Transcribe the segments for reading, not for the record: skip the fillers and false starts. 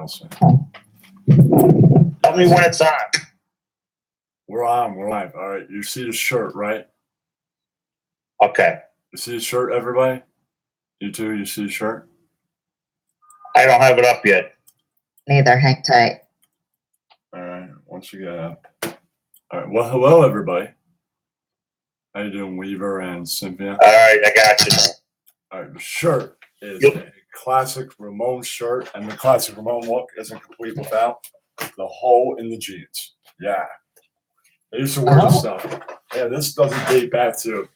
see. Tell me when it's on. We're on. We're live. All right. You see the shirt, right? Okay. You see the shirt, everybody? You too? You see the shirt? I don't have it up yet. Neither. Hang tight. All right. Once you get up. All right. Well, hello, everybody. How you doing, Weaver and Cynthia? All right, I got you now. All right. The shirt is Yep. a classic Ramon shirt, and the classic Ramon look isn't complete without the hole in the jeans. Yeah. They used to wear this stuff. Yeah, this doesn't date back to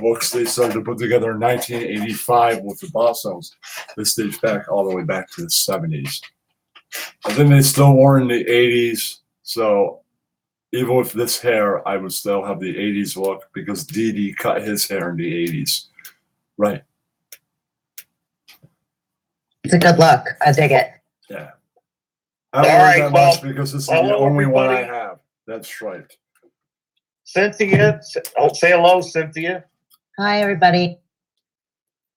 looks they started to put together in 1985 with the Boston's. This dates back all the way back to the 70s. And then they still wore in the 80s. So even with this hair, I would still have the 80s look because Dee cut his hair in the 80s. Right. It's a good look. I dig it. Yeah. I don't wear that much because this is the only one I have that's striped. Cynthia, say hello, Cynthia. Hi, everybody.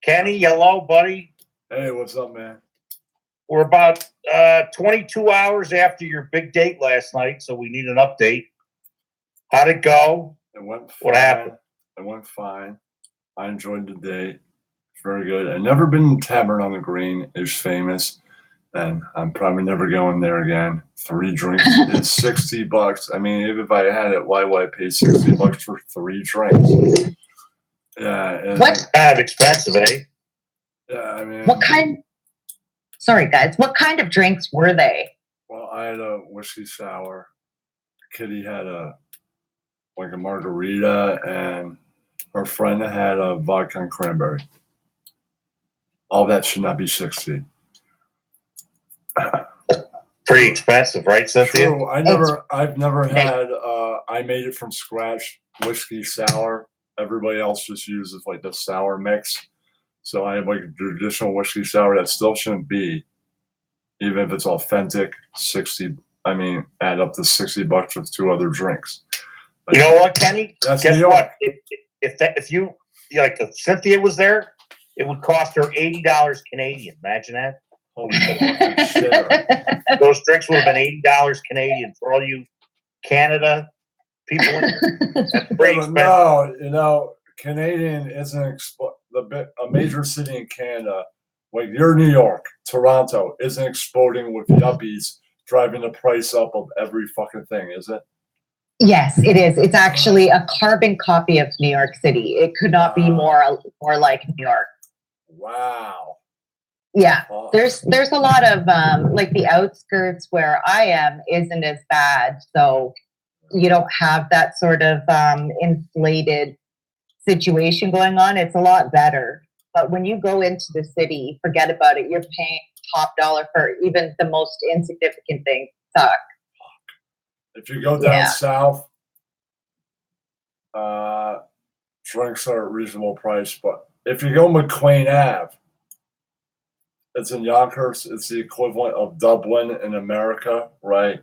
Kenny, hello, buddy. Hey, what's up, man? We're about 22 hours after your big date last night, so we need an update. How'd it go? It went fine. What happened? It went fine. I enjoyed the date. Very good. I've never been to Tavern on the Green. It's famous. And I'm probably never going there again. 3 drinks is $60. I mean, even if I had it, why would I pay $60 for 3 drinks? Yeah. What? Kind of expensive, eh? Yeah, I mean. What kind? Sorry, guys. What kind of drinks were they? Well, I had a whiskey sour. Kitty had a margarita, and her friend had a vodka and cranberry. All that should not be 60. Pretty expensive, right, Cynthia? True. I've never had I made it from scratch whiskey sour. Everybody else just uses like the sour mix. So I have like a traditional whiskey sour that still shouldn't be, even if it's authentic, 60. I mean, add up to $60 with 2 other drinks. But you know what, Kenny? That's Guess New York. what? If you like, if Cynthia was there, it would cost her $80 Canadian. Imagine that. Holy fucking shit. Those drinks would have been $80 Canadian for all you Canada people. That's pretty expensive. No, you know, Canadian isn't a major city in Canada. Like you're New York, Toronto isn't exploding with yuppies driving the price up of every fucking thing, is it? Yes, it is. It's actually a carbon copy of New York City. It could not be more like New York. Wow. Yeah, there's a lot of like the outskirts where I am isn't as bad, so you don't have that sort of inflated situation going on. It's a lot better. But when you go into the city, forget about it. You're paying top dollar for even the most insignificant things. Suck. If you go down south, drinks are at a reasonable price. But if you go McLean Ave, it's in Yonkers. It's the equivalent of Dublin in America, right?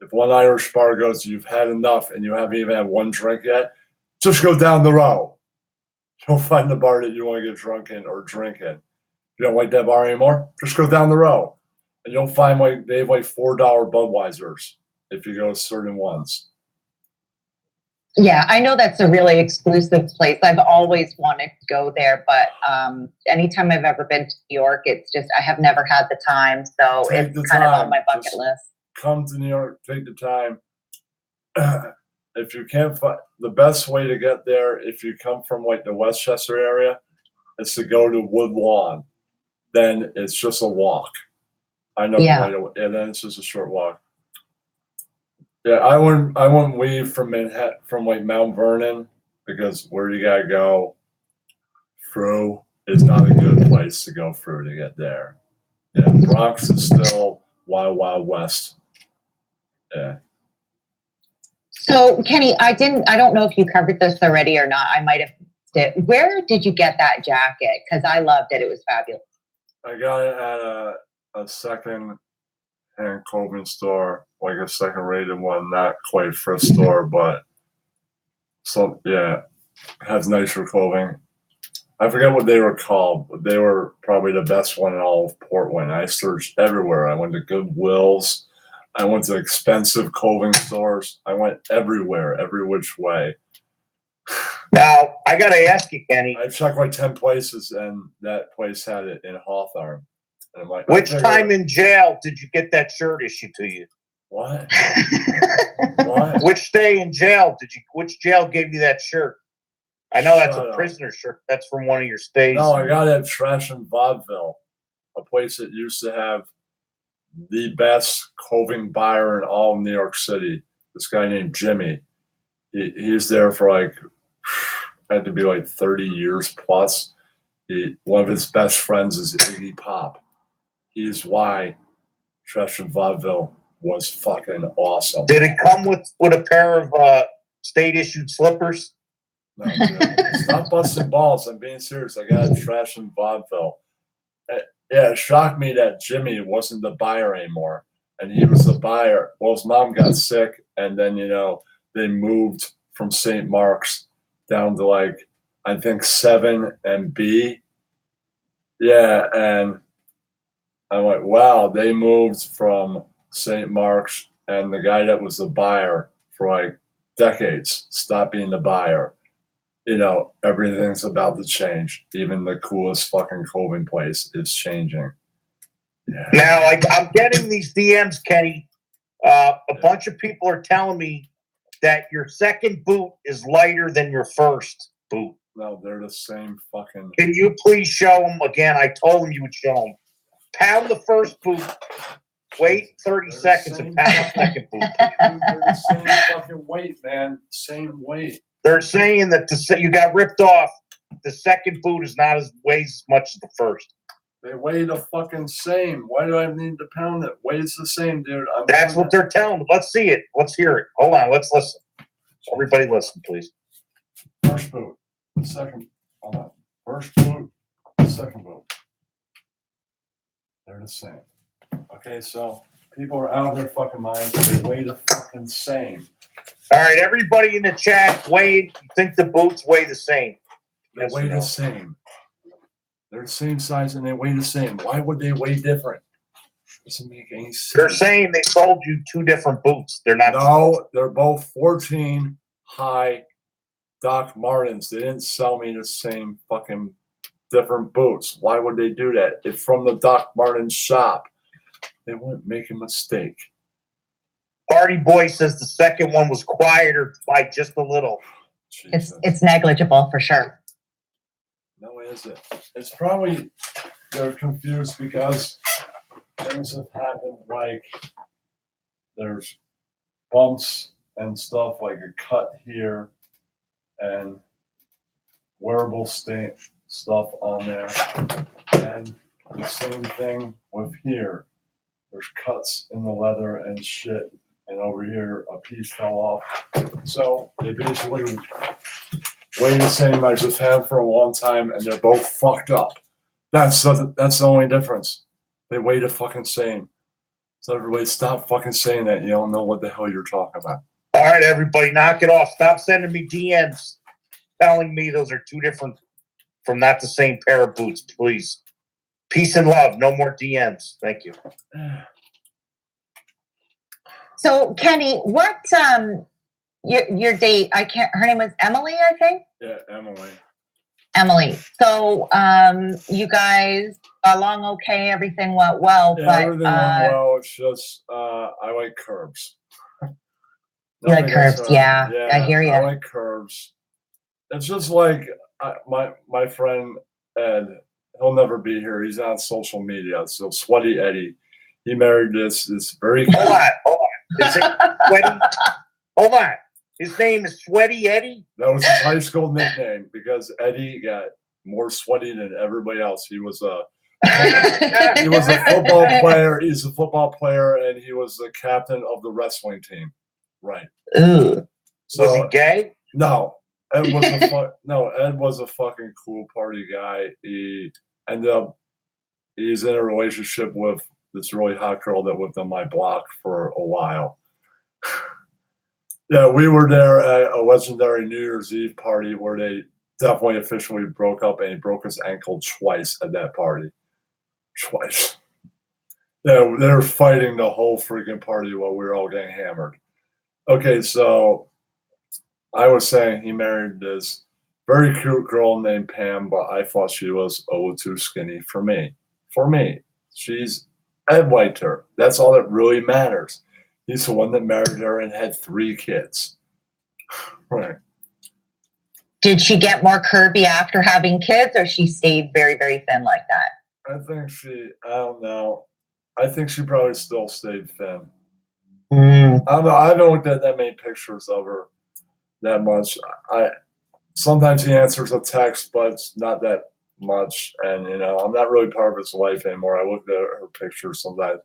If one Irish bar goes, you've had enough and you haven't even had 1 drink yet, just go down the road. You'll find the bar that you want to get drunk in or drink in. If you don't like that bar anymore, just go down the road. And you'll find they have like $4 Budweisers if you go to certain ones. Yeah, I know that's a really exclusive place. I've always wanted to go there, but anytime I've ever been to New York, it's just I have never had the time. So it's kind of on my bucket list. Come to New York, take the time. If you can't find the best way to get there, if you come from like the Westchester area, is to go to Woodlawn. Then it's just a walk. I know, and then it's just a short walk. Yeah, I wouldn't leave from Manhattan, from like Mount Vernon, because where you gotta go through is not a good place to go through to get there. Yeah, Bronx is still Wild Wild West. Yeah. So Kenny, I don't know if you covered this already or not. I might have. Where did you get that jacket? Because I loved it. It was fabulous. I got it at a second-hand clothing store, like a second-rated one, not quite thrift store, but has nicer clothing. I forget what they were called, but they were probably the best one in all of Portland. I searched everywhere. I went to Goodwills. I went to expensive clothing stores. I went everywhere, every which way. Now, I got to ask you, Kenny, I checked like 10 places, and that place had it in Hawthorne. And I'm like, which time in jail did you get that shirt issued to you? What? What? Which day in jail which jail gave you that shirt? I know that's Shut a up. prisoner shirt. That's from one of your stays. No, I got it at Trash and Vaudeville, a place that used to have the best clothing buyer in all of New York City. This guy named Jimmy. He's there for like, had to be like 30 years plus. One of his best friends is Iggy Pop. He's why Trash and Vaudeville was fucking awesome. Did it come with a pair of state issued slippers? No, dude, stop busting balls. I'm being serious. I got Trash and Vaudeville. Yeah, it shocked me that Jimmy wasn't the buyer anymore, and he was the buyer. Well, his mom got sick, and then they moved from St. Mark's down to like I think 7 and B. Yeah, and I'm like, wow, they moved from St. Mark's, and the guy that was the buyer for like decades stopped being the buyer. Everything's about to change. Even the coolest fucking clothing place is changing. Yeah. Now, I'm getting these DMs, Kenny. A bunch of people are telling me that your second boot is lighter than your first boot. No, they're the same fucking. Can you please show them again? I told them you would show them. Pound the first boot. Wait 30 seconds and pound the second boot. Dude, they're the same fucking weight, man. Same weight. They're saying that you got ripped off. The second boot is not weighs as much as the first. They weigh the fucking same. Why do I need to pound it? Weighs the same, dude. That's what they're telling me. Let's see it. Let's hear it. Hold on. Let's listen. Everybody listen, please. First boot. Second. Hold on. First boot. Second boot. They're the same. Okay, so people are out of their fucking minds. They weigh the fucking same. All right, everybody in the chat, you think the boots weigh the same? They weigh the same. They're the same size and they weigh the same. Why would they weigh different? Doesn't make any sense. They're saying they sold you two different boots. They're not. No, they're both 14 high Doc Martens. They didn't sell me the same fucking different boots. Why would they do that? It's from the Doc Martens shop. They wouldn't make a mistake. Party Boy says the second one was quieter by just a little. It's negligible for sure. No, is it? It's probably they're confused because things have happened like there's bumps and stuff like a cut here and wearable stuff on there. And the same thing with here. There's cuts in the leather and shit. And over here, a piece fell off. So they basically weigh the same. I just had them for a long time, and they're both fucked up. That's the only difference. They weigh the fucking same. So everybody, stop fucking saying that. You don't know what the hell you're talking about. All right, everybody, knock it off. Stop sending me DMs telling me those are two different from not the same pair of boots, please. Peace and love. No more DMs. Thank you. So Kenny, what your date? Her name was Emily, I think. Yeah, Emily. Emily. So you guys got along okay. Everything went well. Yeah, but everything went well. It's just I like curves. You like curves, yeah. I hear you. I like curves. It's just like my friend Ed. He'll never be here. He's on social media. So Sweaty Eddie. He married this very. Hold on. Is it Sweaty? Hold on. His name is Sweaty Eddie? That was his high school nickname because Eddie got more sweaty than everybody else. He was a football player. He's a football player, and he was the captain of the wrestling team. Right. Ooh. So, was he gay? No. Ed was a fucking cool party guy. He ended up he's in a relationship with this really hot girl that lived on my block for a while. Yeah, we were there at a legendary New Year's Eve party where they definitely officially broke up, and he broke his ankle twice at that party. Twice. They're fighting the whole freaking party while we were all getting hammered. Okay, so I was saying he married this very cute girl named Pam, but I thought she was a little too skinny for me. For me, Ed liked her. That's all that really matters. He's the one that married her and had 3 kids. Right. Did she get more curvy after having kids, or she stayed very, very thin like that? I don't know. I think she probably still stayed thin. Mm. I don't know. I haven't looked at that many pictures of her that much. Sometimes he answers a text, but it's not that much. And, I'm not really part of his life anymore. I look at her pictures sometimes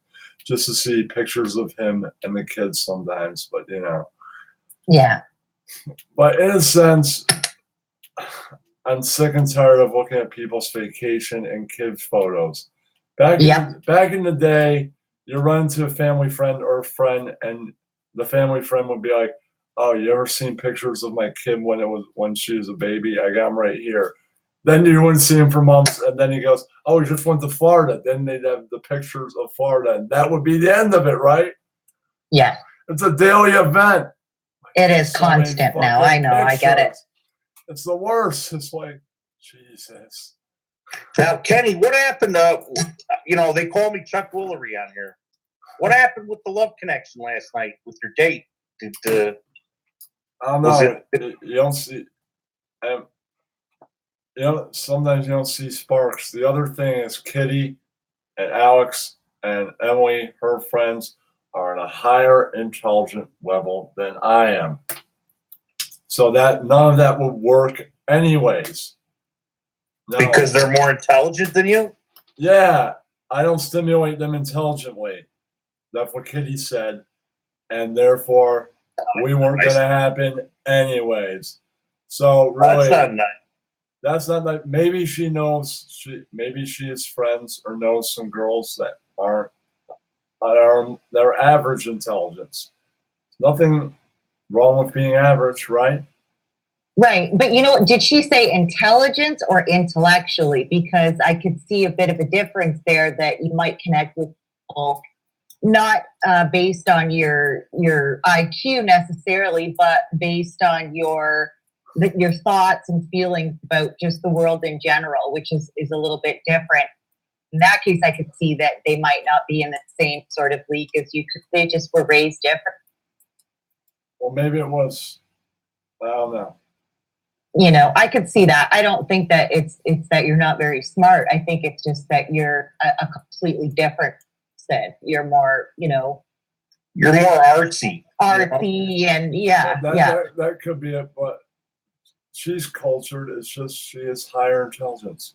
just to see pictures of him and the kids sometimes, but, Yeah. But in a sense, I'm sick and tired of looking at people's vacation and kid photos. Back in the day, you run into a family friend or a friend, and the family friend would be like, "Oh, you ever seen pictures of my kid when she was a baby? I got them right here." Then you wouldn't see him for months, and then he goes, "Oh, he just went to Florida." Then they'd have the pictures of Florida, and that would be the end of it, right? Yeah. It's a daily event. It is constant now. I know. I get it. It's the worst. It's like, Jesus. Now, Kenny, what happened? They call me Chuck Woolery on here. What happened with the love connection last night with your date? I don't know. You don't see. Sometimes you don't see sparks. The other thing is Kitty and Alex and Emily, her friends, are on a higher intelligent level than I am. So that none of that would work anyways. No. Because they're more intelligent than you? Yeah, I don't stimulate them intelligently. That's what Kitty said. And therefore, we weren't going to happen anyways. So really, that's not nice. Maybe she knows, maybe she is friends or knows some girls that are average intelligence. Nothing wrong with being average, right? Right. But did she say intelligence or intellectually? Because I could see a bit of a difference there, that you might connect with people not based on your IQ necessarily, but based on your thoughts and feelings about just the world in general, which is a little bit different. In that case, I could see that they might not be in the same sort of league as you, because they just were raised different. Well, maybe it was. I don't know. I could see that. I don't think that it's that you're not very smart. I think it's just that you're a completely different person. You're more, you're more artsy. And that could be it. But she's cultured. It's just she has higher intelligence.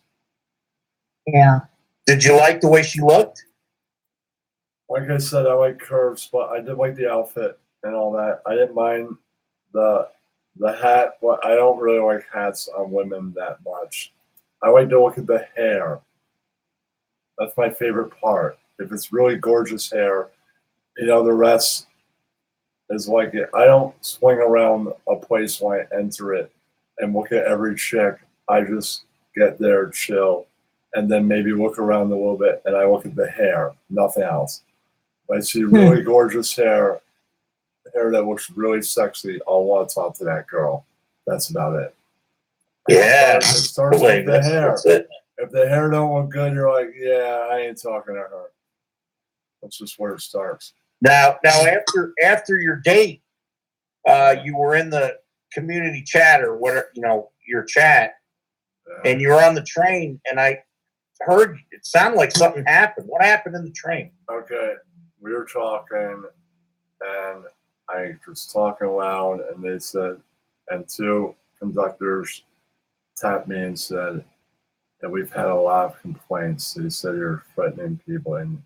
Yeah. Did you like the way she looked? Like I said, I like curves, but I did like the outfit and all that. I didn't mind the hat, but I don't really like hats on women that much. I like to look at the hair. That's my favorite part. If it's really gorgeous hair, the rest is like it. I don't swing around a place when I enter it and look at every chick. I just get there, chill, and then maybe look around a little bit, and I look at the hair, nothing else. If I see really gorgeous hair that looks really sexy, I'll want to talk to that girl. That's about it. Yeah. It starts with the hair. If the hair don't look good, you're like, yeah, I ain't talking to her. That's just where it starts. Now after your date, you were in the community chat or whatever, your chat, and you were on the train, and I heard it sounded like something happened. What happened in the train? Okay, we were talking, and I was talking loud, and they said, and 2 conductors tapped me and said that we've had a lot of complaints. They said you're threatening people and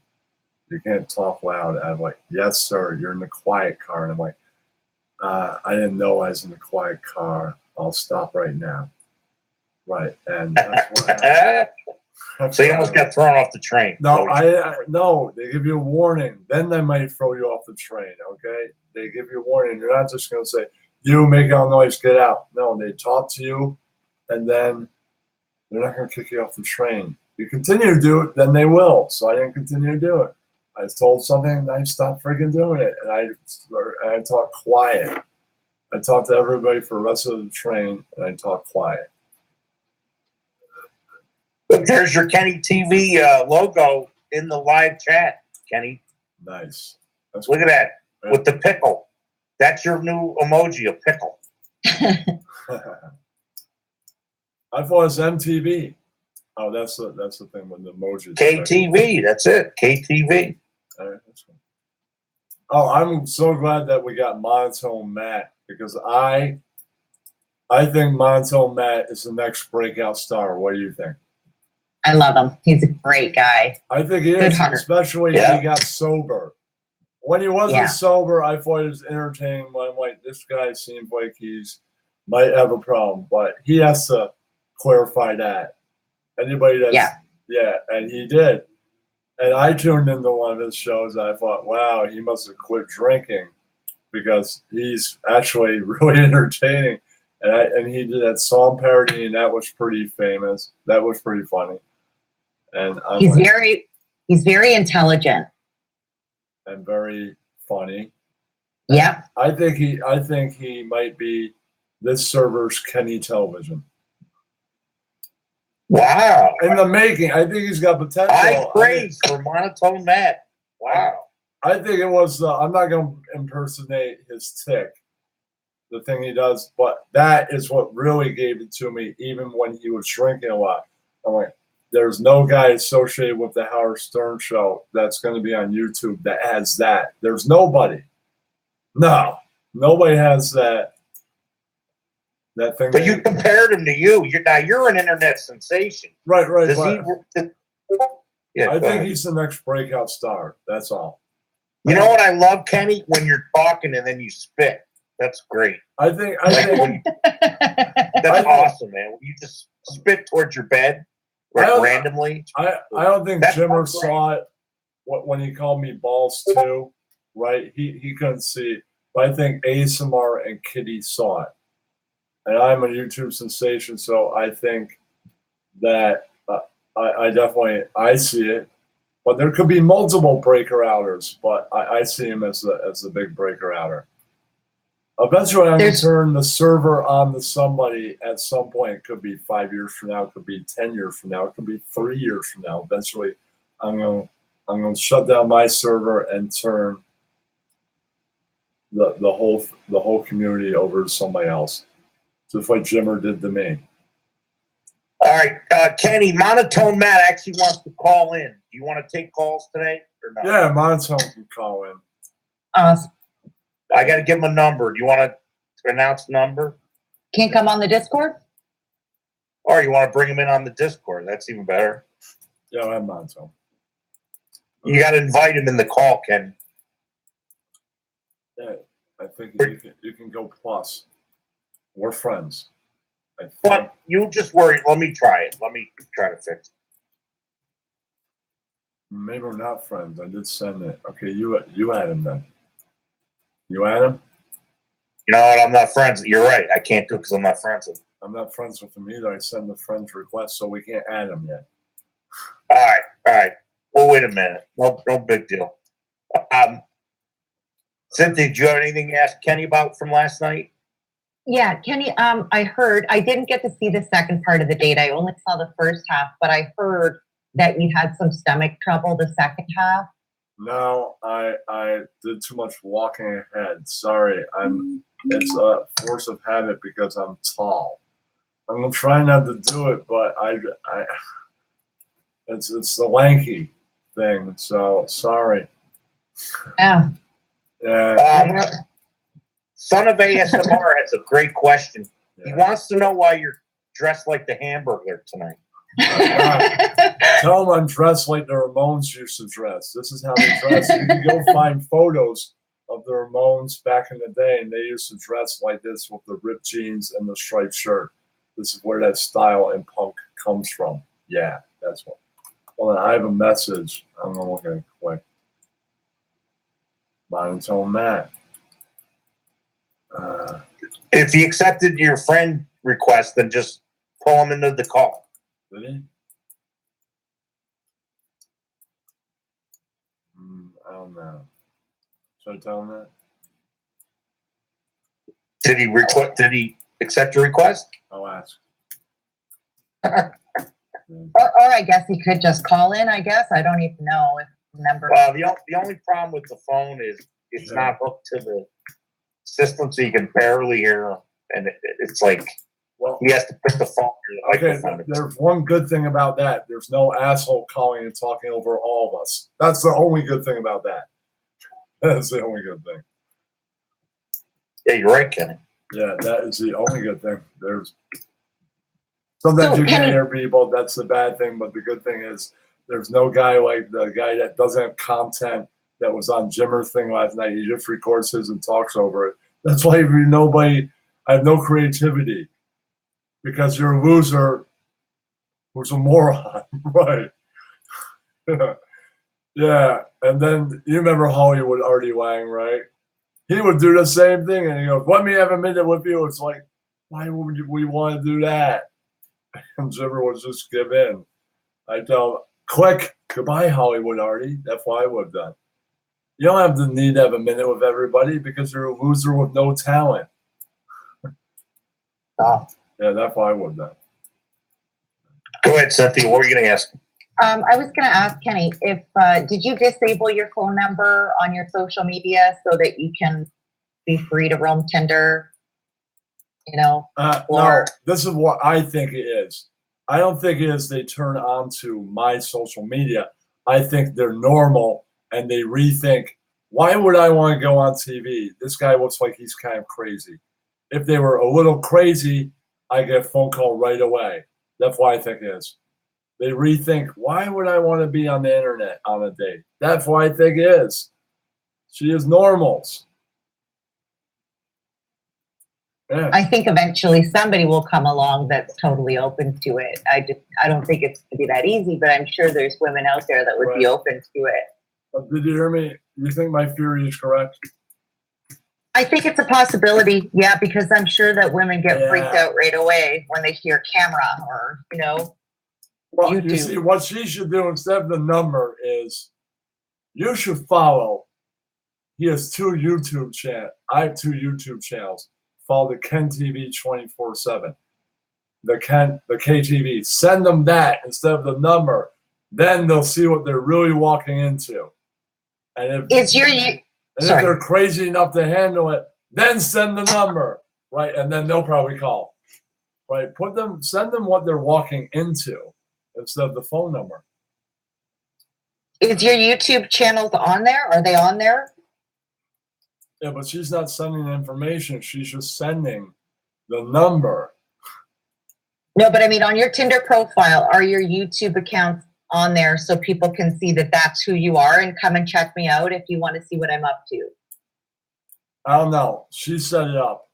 you can't talk loud. I'm like, yes, sir, you're in the quiet car. And I'm like, I didn't know I was in the quiet car. I'll stop right now. Right. And that's what happened. So you almost got thrown off the train. No, no, they give you a warning. Then they might throw you off the train, okay? They give you a warning. You're not just going to say, you make a noise, get out. No, they talk to you, and then they're not going to kick you off the train. You continue to do it, then they will. So I didn't continue to do it. I was told something, and I stopped freaking doing it. And I talked quiet. I talked to everybody for the rest of the train, and I talked quiet. There's your Kenny TV logo in the live chat, Kenny. Nice. Look at that with the pickle. That's your new emoji, a pickle. I thought it was MTV. Oh, that's the thing with the emojis. KTV, that's it. KTV. All right, that's cool. Oh, I'm so glad that we got Monotone Matt, because I think Monotone Matt is the next breakout star. What do you think? I love him. He's a great guy. I think he is, especially if he got sober. When he wasn't sober, I thought it was entertaining. I'm like, this guy seems like he's might have a problem, but he has to clarify that. Anybody that's and he did. And I tuned into one of his shows, and I thought, wow, he must have quit drinking, because he's actually really entertaining. And he did that song parody, and that was pretty famous. That was pretty funny. And he's very intelligent and very funny. Yep. I think he might be this server's Kenny Television. Wow. In the making, I think he's got potential. High praise for Monotone Matt. Wow. I think it was, I'm not going to impersonate his tick, the thing he does, but that is what really gave it to me, even when he was drinking a lot. I'm like, there's no guy associated with the Howard Stern show that's going to be on YouTube that has that. There's nobody. No. Nobody has that thing. But you compared him to you. You're an internet sensation. Right. Yeah, I think he's the next breakout star. That's all. You know what I love, Kenny? When you're talking and then you spit. That's great. I think that's awesome, man. When you just spit towards your bed randomly. I don't think Jimmer saw it when he called me balls too, right? He couldn't see it. But I think ASMR and Kitty saw it. And I'm a YouTube sensation, so I think that I definitely see it. But there could be multiple breaker outers, but I see him as the big breaker outer. Eventually, I'm going to turn the server on to somebody at some point. It could be 5 years from now. It could be 10 years from now. It could be 3 years from now. Eventually, I'm going to shut down my server and turn the whole community over to somebody else, just like Jimmer did to me. All right, Kenny, Monotone Matt actually wants to call in. Do you want to take calls today or not? Yeah, Monotone can call in. Awesome. I got to give him a number. Do you want to announce the number? Can't come on the Discord? Or you want to bring him in on the Discord? That's even better. Yeah, I have Monotone. You got to invite him in the call, Ken. Yeah, I think you can go plus. We're friends. But you just worry. Let me try it. Let me try to fix it. Maybe we're not friends. I did send it. Okay, you add him then. You add him? You know what? I'm not friends. You're right. I can't do it because I'm not friends with him. I'm not friends with him either. I send the friends request, so we can't add him yet. All right. Well, wait a minute. No big deal. Cynthia, do you have anything to ask Kenny about from last night? Yeah, Kenny, I heard, I didn't get to see the second part of the date. I only saw the first half, but I heard that you had some stomach trouble the second half. No, I did too much walking ahead. Sorry, it's a force of habit because I'm tall. I'm gonna try not to do it, but it's the lanky thing. So sorry. Yeah. Son of ASMR has a great question. Yeah. He wants to know why you're dressed like the Hamburglar tonight. Tell them I'm dressed like the Ramones used to dress. This is how they dress. You can go find photos of the Ramones back in the day, and they used to dress like this with the ripped jeans and the striped shirt. This is where that style and punk comes from. Yeah, that's what. Well, I have a message. I'm going to look at it quick. Monotone Matt. If he accepted your friend request, then just pull him into the call. Did he? I don't know. Should I tell him that? Did he accept your request? I'll ask. Or I guess he could just call in, I guess. I don't even know if the number. Well, the only problem with the phone is it's not hooked to the system, so you can barely hear him. And it's like, Well, he has to put the phone in the okay, microphone. there's one good thing about that. There's no asshole calling and talking over all of us. That's the only good thing about that. That's the only good thing. Yeah, you're right, Kenny. Yeah, that is the only good thing. There's sometimes you can't hear people. That's the bad thing. But the good thing is there's no guy like the guy that doesn't have content that was on Jimmer's thing last night. He just records his and talks over it. That's why I have no creativity because you're a loser who's a moron, right? Yeah. And then you remember Hollywood Artie Lang, right? He would do the same thing, and he goes, "Let me have a minute with you." It's like, why would we want to do that? And Jimmer would just give in. I tell him, "Click, goodbye, Hollywood Artie." That's what I would have done. You don't have the need to have a minute with everybody because you're a loser with no talent. Oh. Yeah, that's what I would have done. Go ahead, Cynthia. What were you going to ask? I was going to ask Kenny if did you disable your phone number on your social media so that you can be free to roam Tinder? You know, no, this is what I think it is. I don't think it is they turn on to my social media. I think they're normal and they rethink, why would I want to go on TV? This guy looks like he's kind of crazy. If they were a little crazy, I get a phone call right away. That's why I think it is. They rethink, why would I want to be on the internet on a date? That's why I think it is. She is normals. Yeah. I think eventually somebody will come along that's totally open to it. I don't think it's going to be that easy, but I'm sure there's women out there that would be open to it. Did you hear me? You think my theory is correct? I think it's a possibility, yeah, because I'm sure that women get freaked out right away when they hear camera or, Well, YouTube. You see, what she should do instead of the number is you should follow. He has two YouTube channels. I have two YouTube channels. Follow the Ken TV 24/7. The KTV. Send them that instead of the number. Then they'll see what they're really walking into. And if they're crazy enough to handle it, then send the number, right? And then they'll probably call, right? Send them what they're walking into instead of the phone number. Is your YouTube channels on there? Are they on there? Yeah, but she's not sending the information. She's just sending the number. No, but I mean, on your Tinder profile, are your YouTube accounts on there so people can see that that's who you are and come and check me out if you want to see what I'm up to? I don't know. She set it up.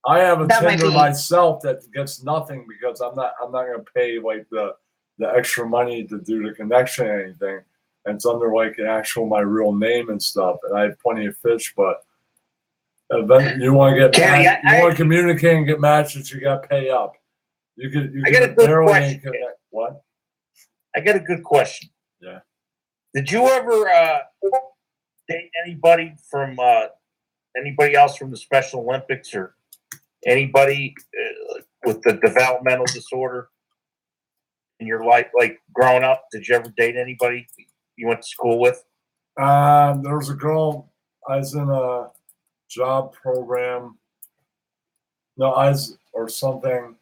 I have a Tinder myself that gets nothing because I'm not going to pay like the extra money to do the connection or anything. And it's under like my real name and stuff. And I have plenty of fish, but you want to get you want to communicate and get matches, you got to pay up. I got a good question. What? I got a good question. Yeah. Did you ever date anybody else from the Special Olympics or anybody with the developmental disorder in your life, like growing up? Did you ever date anybody you went to school with? There was a girl. I was in a job program. Or something.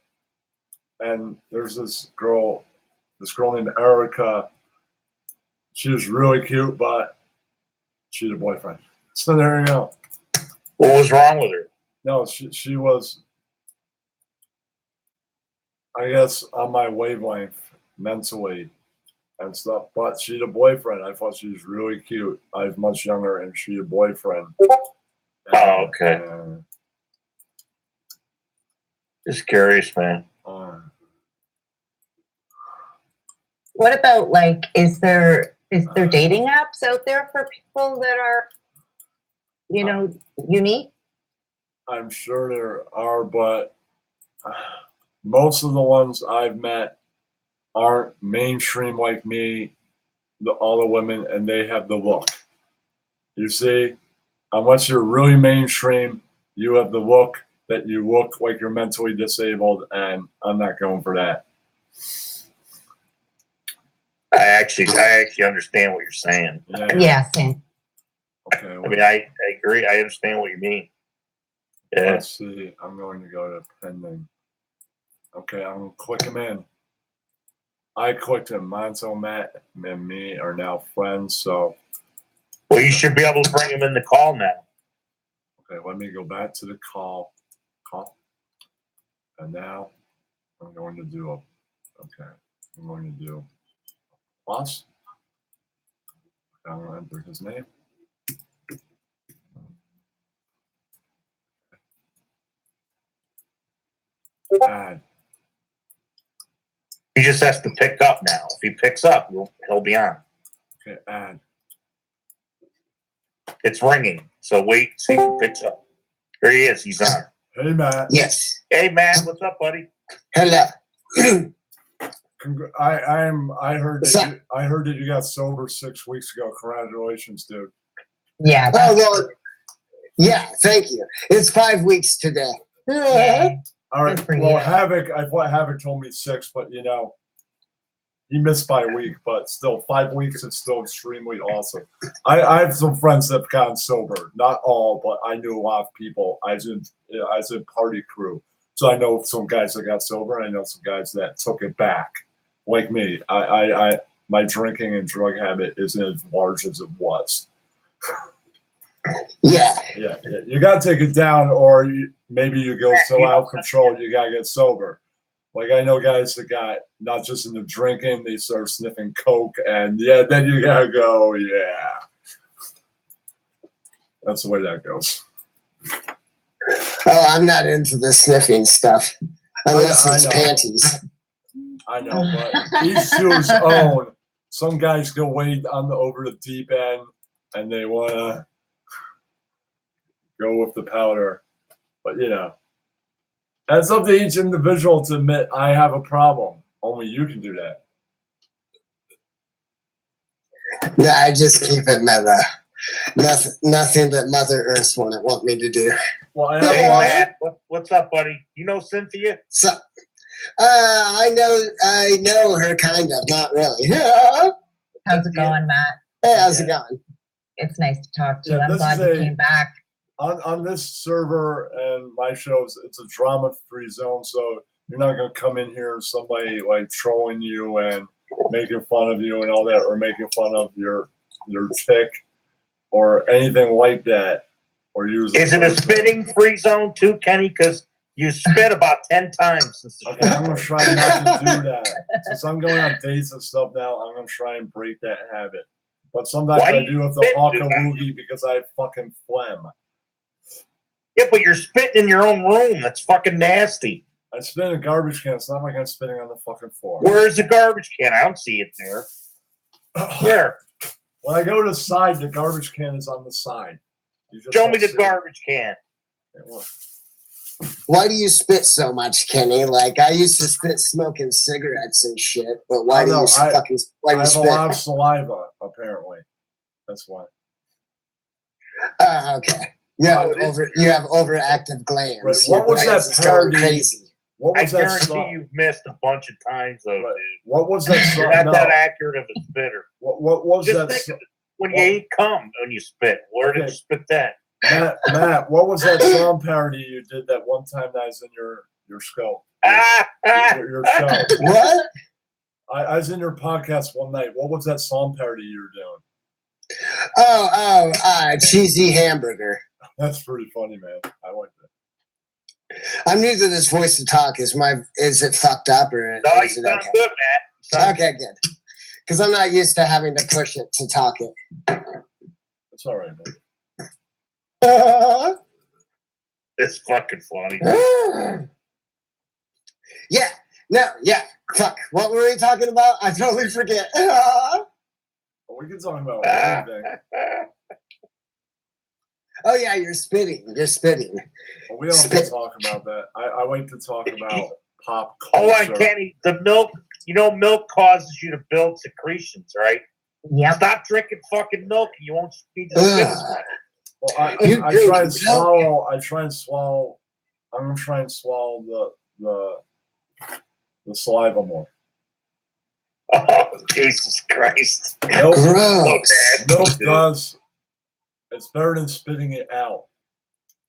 And there's this girl named Erica. She was really cute, but she had a boyfriend. So there you go. What was wrong with her? No, she was, I guess, on my wavelength mentally and stuff. But she had a boyfriend. I thought she was really cute. I was much younger, and she had a boyfriend. Oh, okay. Just curious, man. What about is there dating apps out there for people that are, unique? I'm sure there are, but most of the ones I've met aren't mainstream like me, all the women, and they have the look. You see, unless you're really mainstream, you have the look that you look like you're mentally disabled, and I'm not going for that. I actually understand what you're saying. Yeah, same. Okay. I mean, I agree. I understand what you mean. Yeah. Let's see. I'm going to go to pending. Okay, I'm going to click him in. I clicked him. Monzo, Matt, and me are now friends, so. Well, you should be able to bring him in the call now. Okay, let me go back to the call. And now I'm going to do I'm going to do plus. I'm going to enter his name. Add. He just has to pick up now. If he picks up, he'll be on. Okay, add. It's ringing. So wait, see if he picks up. Here he is. He's on. Hey, Matt. Yes. Hey, man. What's up, buddy? Hello. I heard that you got sober 6 weeks ago. Congratulations, dude. Yeah. Oh, well, yeah, thank you. It's 5 weeks today. Yeah. All right. Good for Well, you. Havoc told me 6, but he missed by a week, but still 5 weeks is still extremely awesome. I have some friends that have gotten sober, not all, but I knew a lot of people. I was in party crew, so I know some guys that got sober. I know some guys that took it back, like me. My drinking and drug habit isn't as large as it was. Yeah. Yeah. You got to take it down, or maybe you go so out of control, you got to get sober. Like, I know guys that got not just into drinking, they start sniffing coke, and then you got to go, That's the way that goes. Oh, I'm not into the sniffing stuff. Unless I it's know. panties. I know, but each to his own. Some guys go way over the deep end, and they want to go with the powder. But, it's up to each individual to admit, I have a problem. Only you can do that. No, I just keep it meta. Nothing that Mother Earth wouldn't want me to do. Well, I Hey, have a lot. Matt. What's up, buddy? You know Cynthia? So, I know her kind of, not really. Hey, How's it going, Matt? how's it going? It's nice to talk to you. Yeah, I'm this glad is you came back. On this server and my shows, it's a drama-free zone, so you're not going to come in here and somebody like trolling you and making fun of you and all that, or making fun of your chick or anything like that. Or use. Is it a spitting-free zone too, Kenny? Because you spit about 10 times since the Okay, I'm going to try not to do that. Since I'm going on dates and stuff now, I'm going to try and break that habit. But sometimes Why do I you do have to spit, hawk a dude? loogie because I have fucking phlegm. Yeah, but you're spitting in your own room. That's fucking nasty. I spit in a garbage can. It's not like I'm spitting on the fucking floor. Where's the garbage can? I don't see it there. Where? When I go to the side, the garbage can is on the side. You just Show don't me the see it. garbage can. Yeah, look. Why do you spit so much, Kenny? Like, I used to spit smoking cigarettes and shit, but why I do know, you I have spit? a lot of saliva, apparently. That's why. Okay. You have overactive glands. Right. What was Your that glands is going parody? crazy. What I was that guarantee song? you've missed a bunch of times, though, Right. dude. What was that song? You're not No. that accurate of a spitter. What was Just that think song? when you eat cum when you spit. Where did Okay. you spit that? Matt, what was that song parody you did that one time that was in your scope? Your show. What? I was in your podcast one night. What was that song parody you were doing? Cheesy hamburger. That's pretty funny, man. I like that. I'm new to this voice to talk. Is it fucked up or No, you is it sound okay? good, Matt. Okay, good. Because I'm not used to having to push it to talk it. It's all right, man. It's fucking funny. Yeah. No. Yeah. Fuck. What were we talking about? I totally forget. We can talk about anything. Oh yeah, you're spitting. You're spitting. But we don't have to talk about that. I like to talk about pop Hold culture. on, Kenny. The milk, milk causes you to build secretions, right? Yep. Stop drinking fucking milk and you won't be the spit as much. Well, I You try drink and milk? swallow. I'm gonna try and swallow the saliva more. Oh, Jesus Christ. Milk, Gross. milk does. It's better than spitting it out.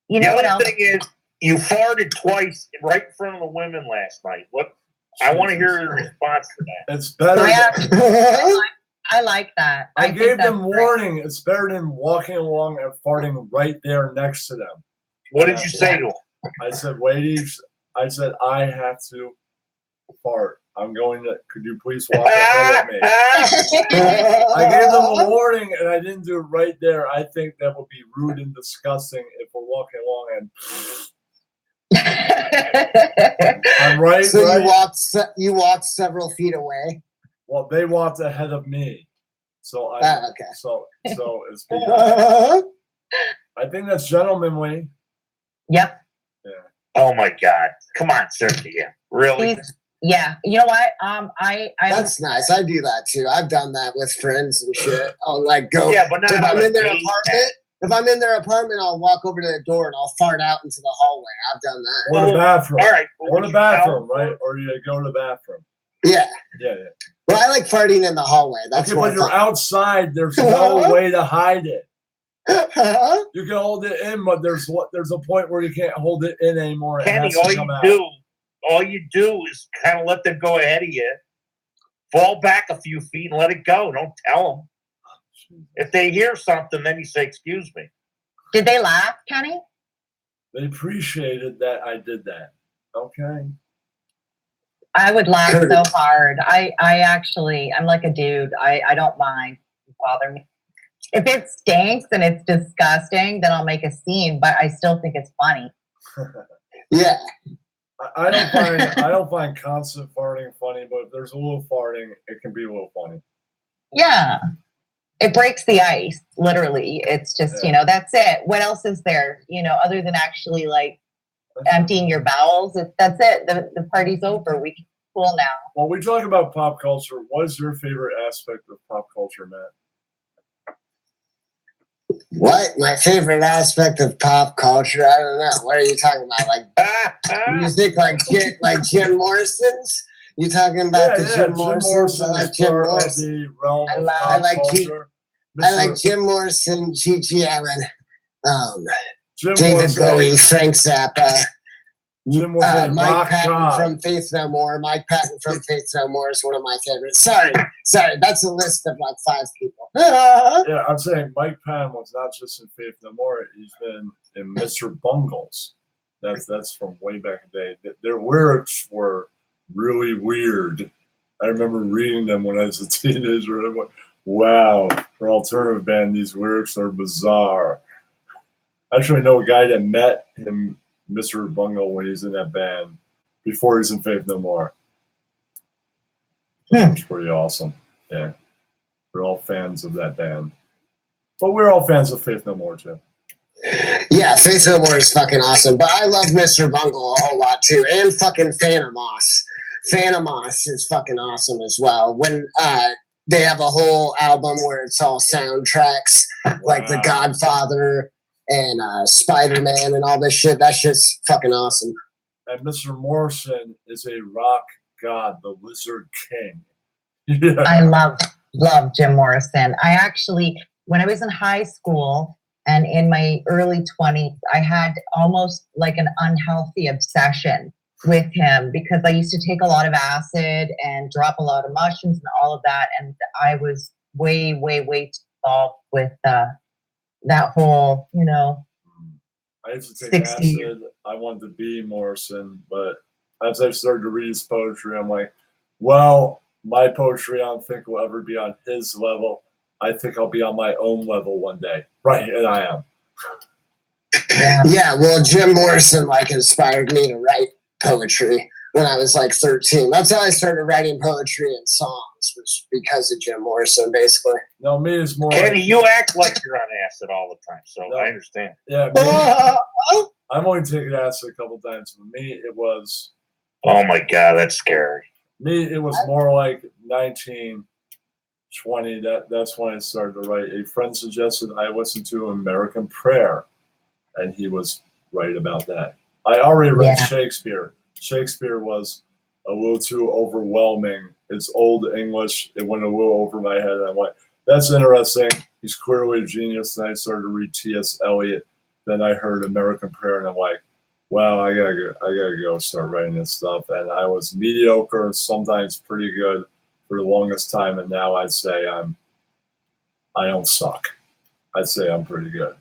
You The know what other else? thing is, you farted twice right in front of the women last night. What? I want to hear your response to that. It's better. I like that. I think gave that's them great. warning. It's better than walking along and farting right there next to them. What did you say to them? I said, ladies, I said, I have to fart. I'm going to, could you please walk ahead of me? I gave them a warning and I didn't do it right there. I think that would be rude and disgusting if we're walking along and I'm right. So right? you walked several feet away. Well, they walked ahead of me. So Okay. So it's beyond. I think that's gentlemanly. Yep. Yeah. Oh my God. Come on, Cynthia. Really? Yeah. You know what? I That's nice. I do that too. I've done that with friends and shit. I'll like go. Yeah, but not if on I'm a in their date. apartment. If I'm in their apartment, I'll walk over to the door and I'll fart out into the hallway. I've done that. Or the bathroom. All right. Or the bathroom, right? Or you go to the bathroom. Yeah. Yeah. Well, I like farting in the hallway. That's okay, more but you're fun. outside. There's no way to hide it. You can hold it in, but there's a point where you can't hold it in anymore. Kenny, all you do is kind of let them go ahead of you. Fall back a few feet and let it go. Don't tell them. If they hear something, then you say, "Excuse me." Did they laugh, Kenny? They appreciated that I did that. Okay. I would laugh so hard. I'm like a dude. I don't mind. It bother me. If it stinks and it's disgusting, then I'll make a scene, but I still think it's funny. Yeah. I don't find constant farting funny, but if there's a little farting, it can be a little funny. Yeah. It breaks the ice, literally. It's just, that's it. What else is there, other than actually like emptying your bowels? That's it. The party's over. We can cool now. Well, we talk about pop culture. What is your favorite aspect of pop culture, Matt? What? My favorite aspect of pop culture? I don't know. What are you talking about? Like music, like Jim Morrison's? You talking about Jim Morrison's? I like Jim Morrison. I like Jim Morrison, Gigi Allen, David Bowie, Frank Zappa. Mike Patton from Faith No More. Mike Patton from Faith No More is one of my favorites. Sorry, that's a list of like 5 people. Yeah, I'm saying Mike Patton was not just in Faith No More. He's been in Mr. Bungles. That's from way back in the day. Their lyrics were really weird. I remember reading them when I was a teenager. And I'm like, wow, for an alternative band, these lyrics are bizarre. I actually know a guy that met him, Mr. Bungle, when he's in that band before he's in Faith No More. It's pretty awesome. Yeah. We're all fans of that band. But we're all fans of Faith No More too. Yeah, Faith No More is fucking awesome. But I love Mr. Bungle a whole lot too. And fucking Phantom Moss. Phantom Moss is fucking awesome as well. When they have a whole album where it's all soundtracks, like The Godfather and Spider-Man and all this shit. That shit's fucking awesome. And Mr. Morrison is a rock god, the Lizard King. Yeah. I love Jim Morrison. I actually, when I was in high school and in my early 20s, I had almost like an unhealthy obsession with him because I used to take a lot of acid and drop a lot of mushrooms and all of that. And I was way, way, way too involved with that whole, I used to take 60. acid. I wanted to be Morrison, but as I started to read his poetry, I'm like, well, my poetry I don't think will ever be on his level. I think I'll be on my own level one day. Right, and I am. Yeah, well, Jim Morrison inspired me to write poetry when I was 13. That's how I started writing poetry and songs, was because of Jim Morrison, basically. No, me is more. Kenny, you act like you're on acid all the time, so I understand. Yeah, I'm only taken acid a couple times. For me, it was Oh my God, that's scary. Me, it was more like 1920. That's when I started to write. A friend suggested I listen to American Prayer, and he was right about that. I already read Shakespeare. Shakespeare was a little too overwhelming. It's old English. It went a little over my head. I'm like, that's interesting. He's clearly a genius. And I started to read T.S. Eliot. Then I heard American Prayer, and I'm like, wow, I gotta go start writing this stuff. And I was mediocre, sometimes pretty good for the longest time. And now I'd say I don't suck. I'd say I'm pretty good.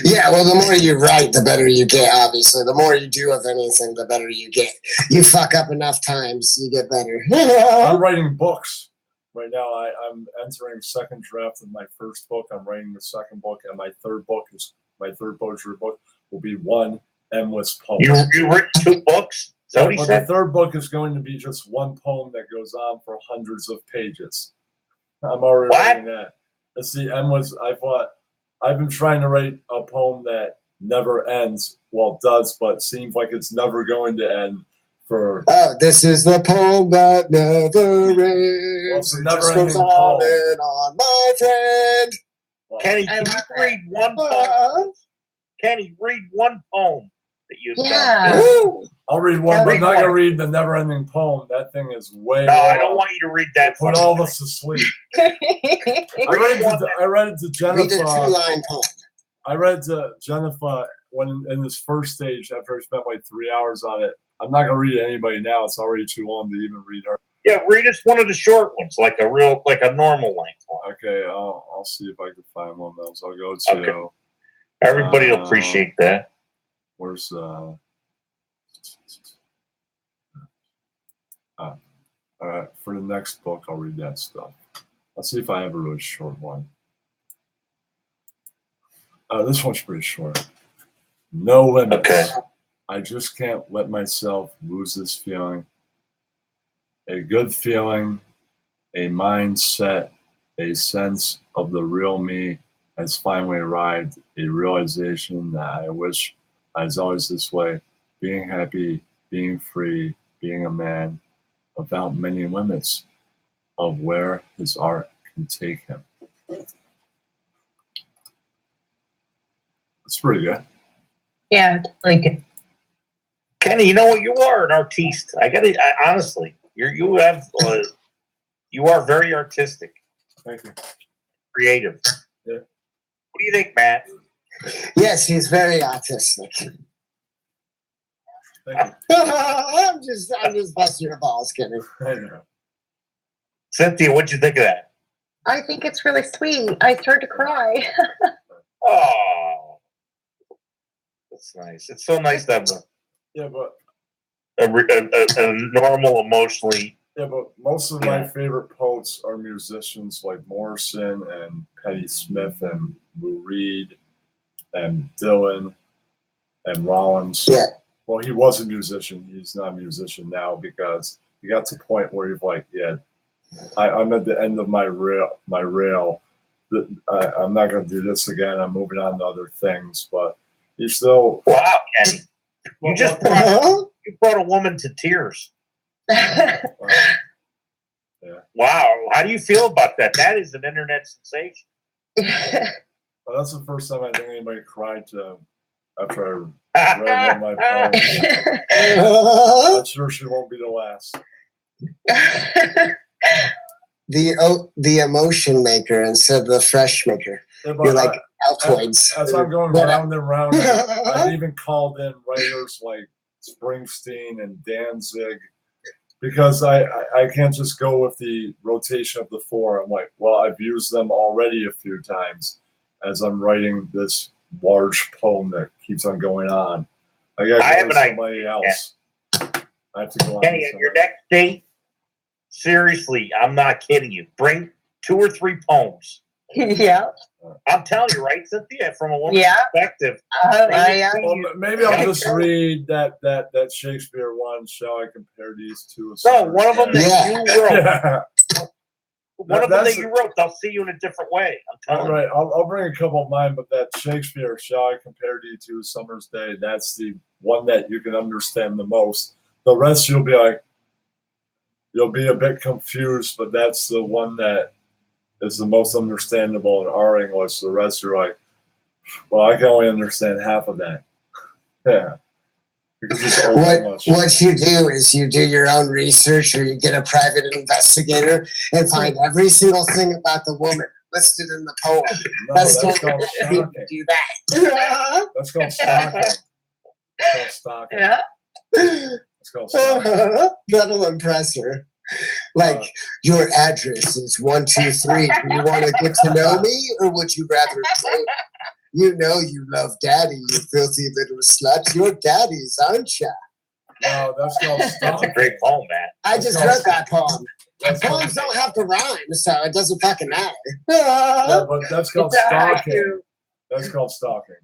Yeah, well, the more you write, the better you get, obviously. The more you do of anything, the better you get. You fuck up enough times, you get better. I'm writing books. Right now, I'm entering second draft of my first book. I'm writing the second book, and my third poetry book will be one endless poem. You written 2 books? Is that what he But said? the third book is going to be just one poem that goes on for hundreds of pages. I'm already writing that. It's the endless. I've been trying to write a poem that never ends. Well, it does, but seems like it's never going to end. Oh, this is the poem that never ends. Well, it's a It just never-ending goes on and on, my friend. Well, Kenny, can you read one poem? Kenny, read one poem that you've done. I'll read one, but I'm not gonna read the never-ending poem. That thing is way. No, I don't want you to read that. Put all of us to sleep. I read it to Jennifer. Read a 2-line poem. I read it to Jennifer when in this first stage after I spent like 3 hours on it. I'm not gonna read it to anybody now. It's already too long to even read her. Yeah, read us one of the short ones, like a normal length one. Okay, I'll see if I can find one of those. I'll go to. Okay. Everybody will appreciate that. Where's all right, for the next book, I'll read that stuff. Let's see if I have a really short one. This one's pretty short. No limits. Okay. I just can't let myself lose this feeling. A good feeling, a mindset, a sense of the real me has finally arrived. A realization that I wish I was always this way. Being happy, being free, being a man, without many limits of where his art can take him. That's pretty good. Yeah, like it. Kenny, you know what? You are an artiste. Honestly, you are very artistic. Thank you. Creative. Yeah. What do you think, Matt? Yes, he's very autistic. Thank I'm just busting your balls, kidding. you. Cynthia, what'd you think of that? I think it's really sweet. I started to cry. Oh, that's nice. It's so nice to have Yeah, but a normal, emotionally. yeah, but most of my favorite poets are musicians like Morrison and Patti Smith and Lou Reed and Dylan and Rollins. Yeah. Well, he was a musician. He's not a musician now because he got to the point where he's like, yeah, I'm at the end of my rail. I'm not going to do this again. I'm moving on to other things, but he's still. Wow, Kenny, you just brought a woman to tears. Yeah. Wow, how do you feel about that? That is an internet sensation. Well, that's the first time I think anybody cried to after I read one of my poems. I'm sure she won't be the last. The emotion maker instead of the fresh maker. Yeah, but You're like Altoids. as I'm going round and round, I've even called in writers like Springsteen and Danzig because I can't just go with the rotation of the four. I'm like, well, I've used them already a few times as I'm writing this large poem that keeps on going on. I got to go with somebody else. I have to go on. Kenny, at your next date, seriously, I'm not kidding you. Bring 2 or 3 poems. Yeah. I'm telling you, right, Cynthia? From a woman's perspective. Well, maybe I'll just read that Shakespeare one. Shall I compare these two? No, one of them that you wrote. Yeah. One of them that you wrote, they'll see you in a different way. I'm telling you. Right. I'll bring a couple of mine, but that Shakespeare, shall I compare thee to a summer's day? That's the one that you can understand the most. The rest you'll be like, you'll be a bit confused, but that's the one that is the most understandable in our English. The rest you're like, well, I can only understand half of that. Yeah. What you do is you do your own research, or you get a private investigator and find every single thing about the woman listed in the poem. No, That's called people stalking. do that. That's called stalking. It's called stalking. Yeah. It's called stalking. That'll impress her. Like, your address is 123. Do you want to get to know me, or would you rather play? You know you love daddy, you filthy little slut. You're daddy's, aren't you? No, that's called stalking. That's a great poem, man. I just read that poem. Poems don't have to rhyme, so it doesn't fucking matter. Yeah, but that's called stalking. That's called stalking.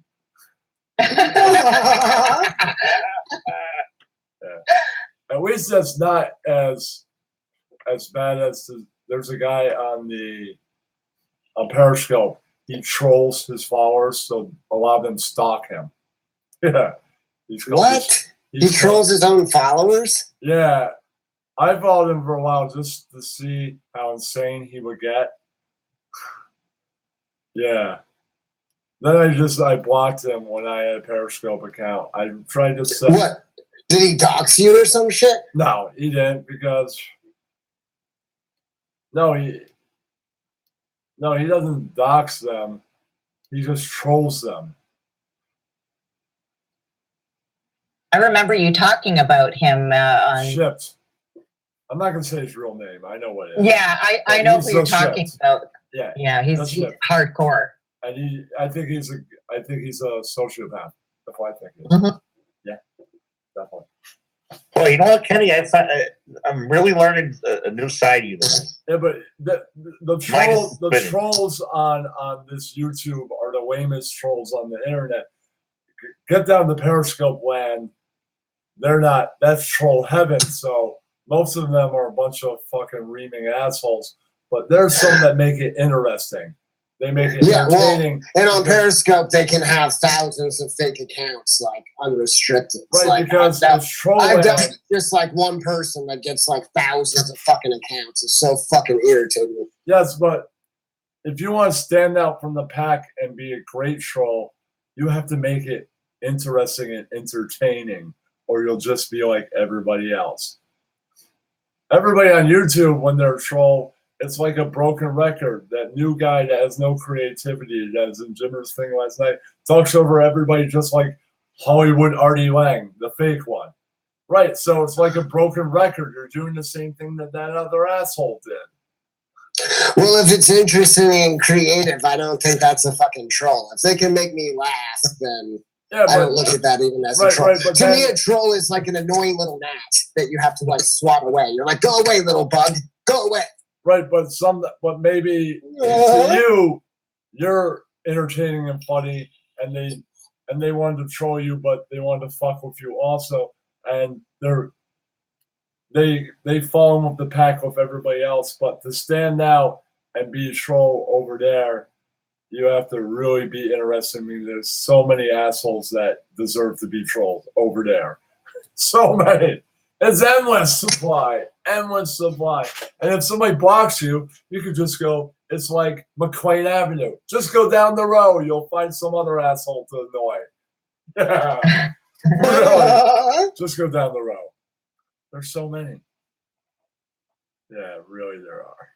Yeah. At least that's not as bad as there's a guy on Periscope. He trolls his followers, so a lot of them stalk him. Yeah. What? He trolls his own followers? Yeah. I followed him for a while just to see how insane he would get. Yeah. Then I blocked him when I had a Periscope account. I tried to set. What? Did he dox you or some shit? No, he didn't, because he doesn't dox them. He just trolls them. I remember you talking about him on. Shipped. I'm not gonna say his real name. I know what it is. Yeah, I know who you're talking about. Yeah. Yeah, he's hardcore. And I think he's a sociopath. That's what I think he is. Mm-hmm. Yeah, definitely. Well, you know what, Kenny? I'm really learning a new side of you. Yeah, but the trolls on this YouTube are the lamest trolls on the internet. Get down to Periscope land. They're not. That's troll heaven. So most of them are a bunch of fucking reaming assholes. But there's some that make it interesting. They make it entertaining. Well, and on Periscope, they can have thousands of fake accounts, like unrestricted. Right, like, because it's troll. I've done just like one person that gets like thousands of fucking accounts. It's so fucking irritating. Yes, but if you want to stand out from the pack and be a great troll, you have to make it interesting and entertaining, or you'll just be like everybody else. Everybody on YouTube, when they're a troll, it's like a broken record. That new guy that has no creativity, that was in Jimmer's thing last night, talks over everybody just like Hollywood Artie Lang, the fake one. Right, so it's like a broken record. You're doing the same thing that other asshole did. Well, if it's interesting and creative, I don't think that's a fucking troll. If they can make me laugh, then I don't look at that even as a troll. Right, to me, a troll is like an annoying little gnat that you have to like swat away. You're like, go away, little bug, go away. Right, but maybe to you, you're entertaining and funny, and they wanted to troll you, but they wanted to fuck with you also, and they fall in with the pack with everybody else. But to stand out and be a troll over there, you have to really be interested. I mean, there's so many assholes that deserve to be trolled over there. So many. It's endless supply. Endless supply. And if somebody blocks you, you could just go, it's like McLean Avenue. Just go down the road. You'll find some other asshole to annoy. Yeah. Really. Just go down the road. There's so many. Yeah, really there are.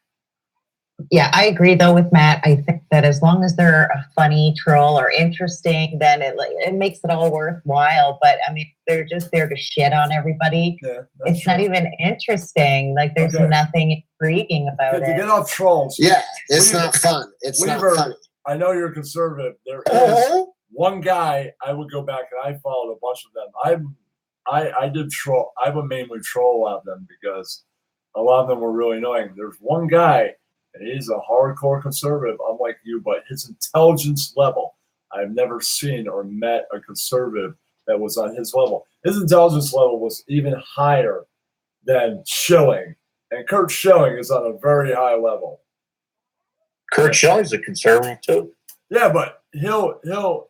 Yeah, I agree though with Matt. I think that as long as they're a funny troll or interesting, then it makes it all worthwhile. But I mean, they're just there to shit on everybody. Yeah, it's not even interesting. Like there's nothing intriguing about it. To get off trolls. Yeah, it's not fun. It's not funny. I know you're conservative. There is one guy I would go back and I followed a bunch of them. I did troll. I would mainly troll a lot of them because a lot of them were really annoying. There's one guy. And he's a hardcore conservative, unlike you, but his intelligence level, I've never seen or met a conservative that was on his level. His intelligence level was even higher than Schilling. And Kurt Schilling is on a very high level. Kurt Schilling's a conservative too. Yeah, but he'll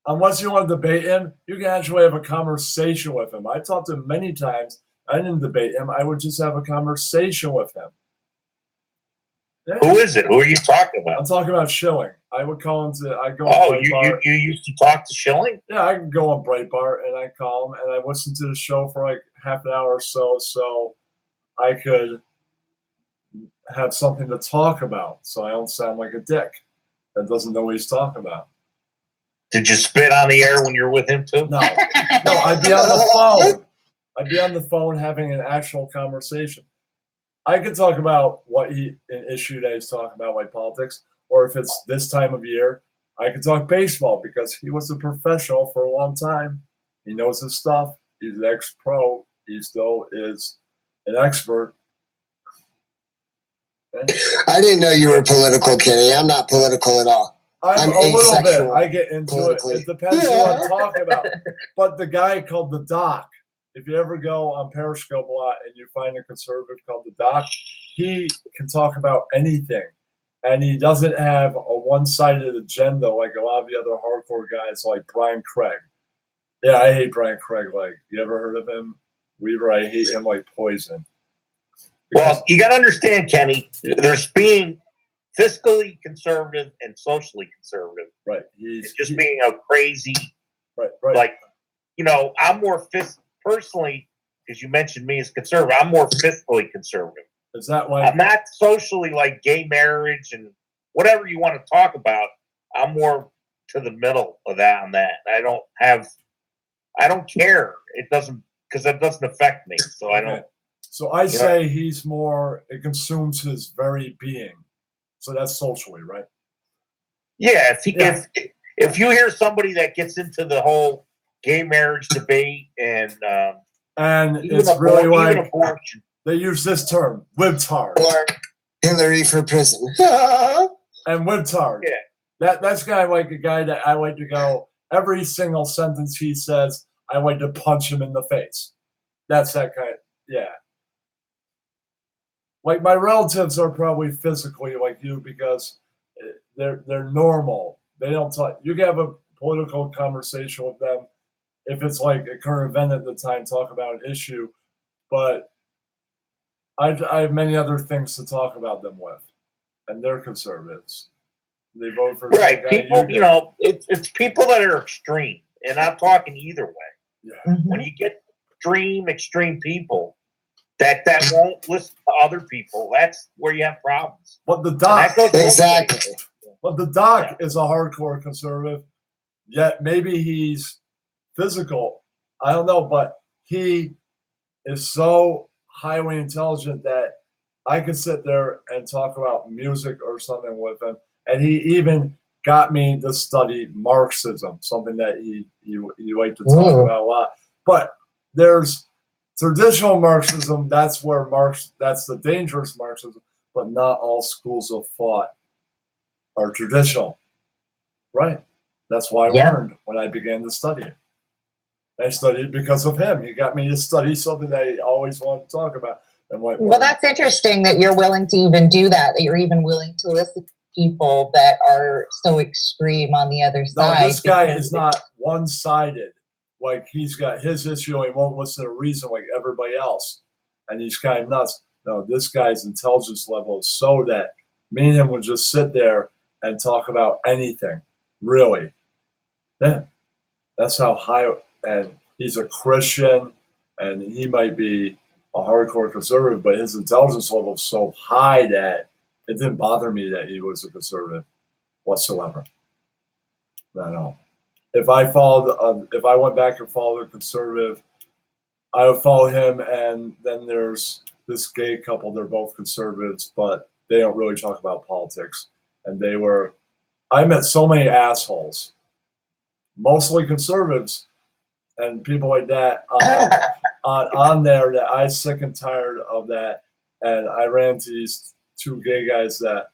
unless you want to debate him, you can actually have a conversation with him. I talked to him many times. I didn't debate him. I would just have a conversation with him. Yeah. Who is it? Who are you talking I'm about? talking about Schilling. I would call him to. I go. Oh, on you Breitbart. used to talk to Schilling? Yeah, I can go on Breitbart and I call him and I listen to the show for like half an hour or so I could have something to talk about, so I don't sound like a dick that doesn't know what he's talking about. Did you spit on the air when you're with him too? No, I'd be on the phone. I'd be on the phone having an actual conversation. I could talk about an issue that he's talking about, like politics, or if it's this time of year, I could talk baseball because he was a professional for a long time. He knows his stuff. He's an ex-pro. He still is an expert. I didn't know you were political, Kenny. I'm not political at all. I'm a little bit. asexual I get into politically. it. It depends what I'm talking about. But the guy called the Doc, if you ever go on Periscope a lot and you find a conservative called the Doc, he can talk about anything. And he doesn't have a one-sided agenda like a lot of the other hardcore guys like Brian Craig. Yeah, I hate Brian Craig. Like, you ever heard of him? Weaver, I hate him like poison. Well, you got to understand, Kenny, there's being fiscally conservative and socially conservative. Right. It's just being a crazy, right. like, I'm more personally, because you mentioned me as conservative, I'm more fiscally conservative. Is that why? I'm not socially like gay marriage and whatever you want to talk about. I'm more to the middle of that on that. I don't care. It doesn't, because that doesn't affect me. So I don't. So I say he's more, it consumes his very being. So that's socially, right? Yeah. If you hear somebody that gets into the whole gay marriage debate and it's really like abortion. They use this term, libtard. Or Hillary for president. And libtard. Yeah. That's kind of like a guy that I like to go, every single sentence he says, I like to punch him in the face. That's that kind of, yeah. Like my relatives are probably physically like you because they're normal. They don't talk. You can have a political conversation with them if it's like a current event at the time, talk about an issue. But I have many other things to talk about them with, and they're conservatives. They vote for right. People, it's people that are extreme, and I'm talking either way. Yeah. When you get extreme people that won't listen to other people, that's where you have problems. But the Doc, exactly. But the Doc is a hardcore conservative. Yet maybe he's physical. I don't know, but he is so highly intelligent that I could sit there and talk about music or something with him. And he even got me to study Marxism, something that he liked to talk about a lot. But there's traditional Marxism, that's the dangerous Marxism, but not all schools of thought are traditional. Right. That's why I learned when I began to study it. I studied because of him. He got me to study something that I always wanted to talk about. Well, that's interesting that you're willing to even do that you're even willing to listen to people that are so extreme on the other side. No, this guy is not one-sided. Like, he's got his issue and he won't listen to reason like everybody else. And he's kind of nuts. No, this guy's intelligence level is so that me and him would just sit there and talk about anything. Really. Yeah. That's how high, and he's a Christian and he might be a hardcore conservative, but his intelligence level is so high that it didn't bother me that he was a conservative whatsoever. No. If I went back and followed a conservative, I would follow him. And then there's this gay couple. They're both conservatives, but they don't really talk about politics. And I met so many assholes, mostly conservatives and people like that on there that I sick and tired of that. And I ran into these two gay guys that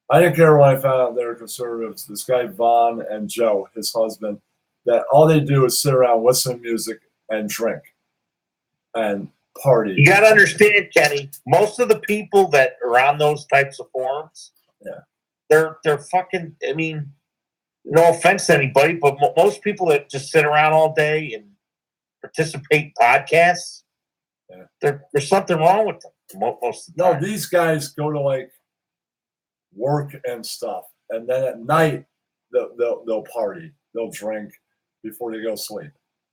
I didn't care when I found out they were conservatives. This guy, Vaughn, and Joe, his husband, that all they do is sit around, listen to music, and drink and party. You got to understand, Kenny, most of the people that are on those types of forums, they're fucking. I mean, no offense to anybody, but most people that just sit around all day and participate in podcasts, there's something wrong with them most of the time. No, these guys go to like work and stuff, and then at night they'll party, they'll drink before they go to sleep.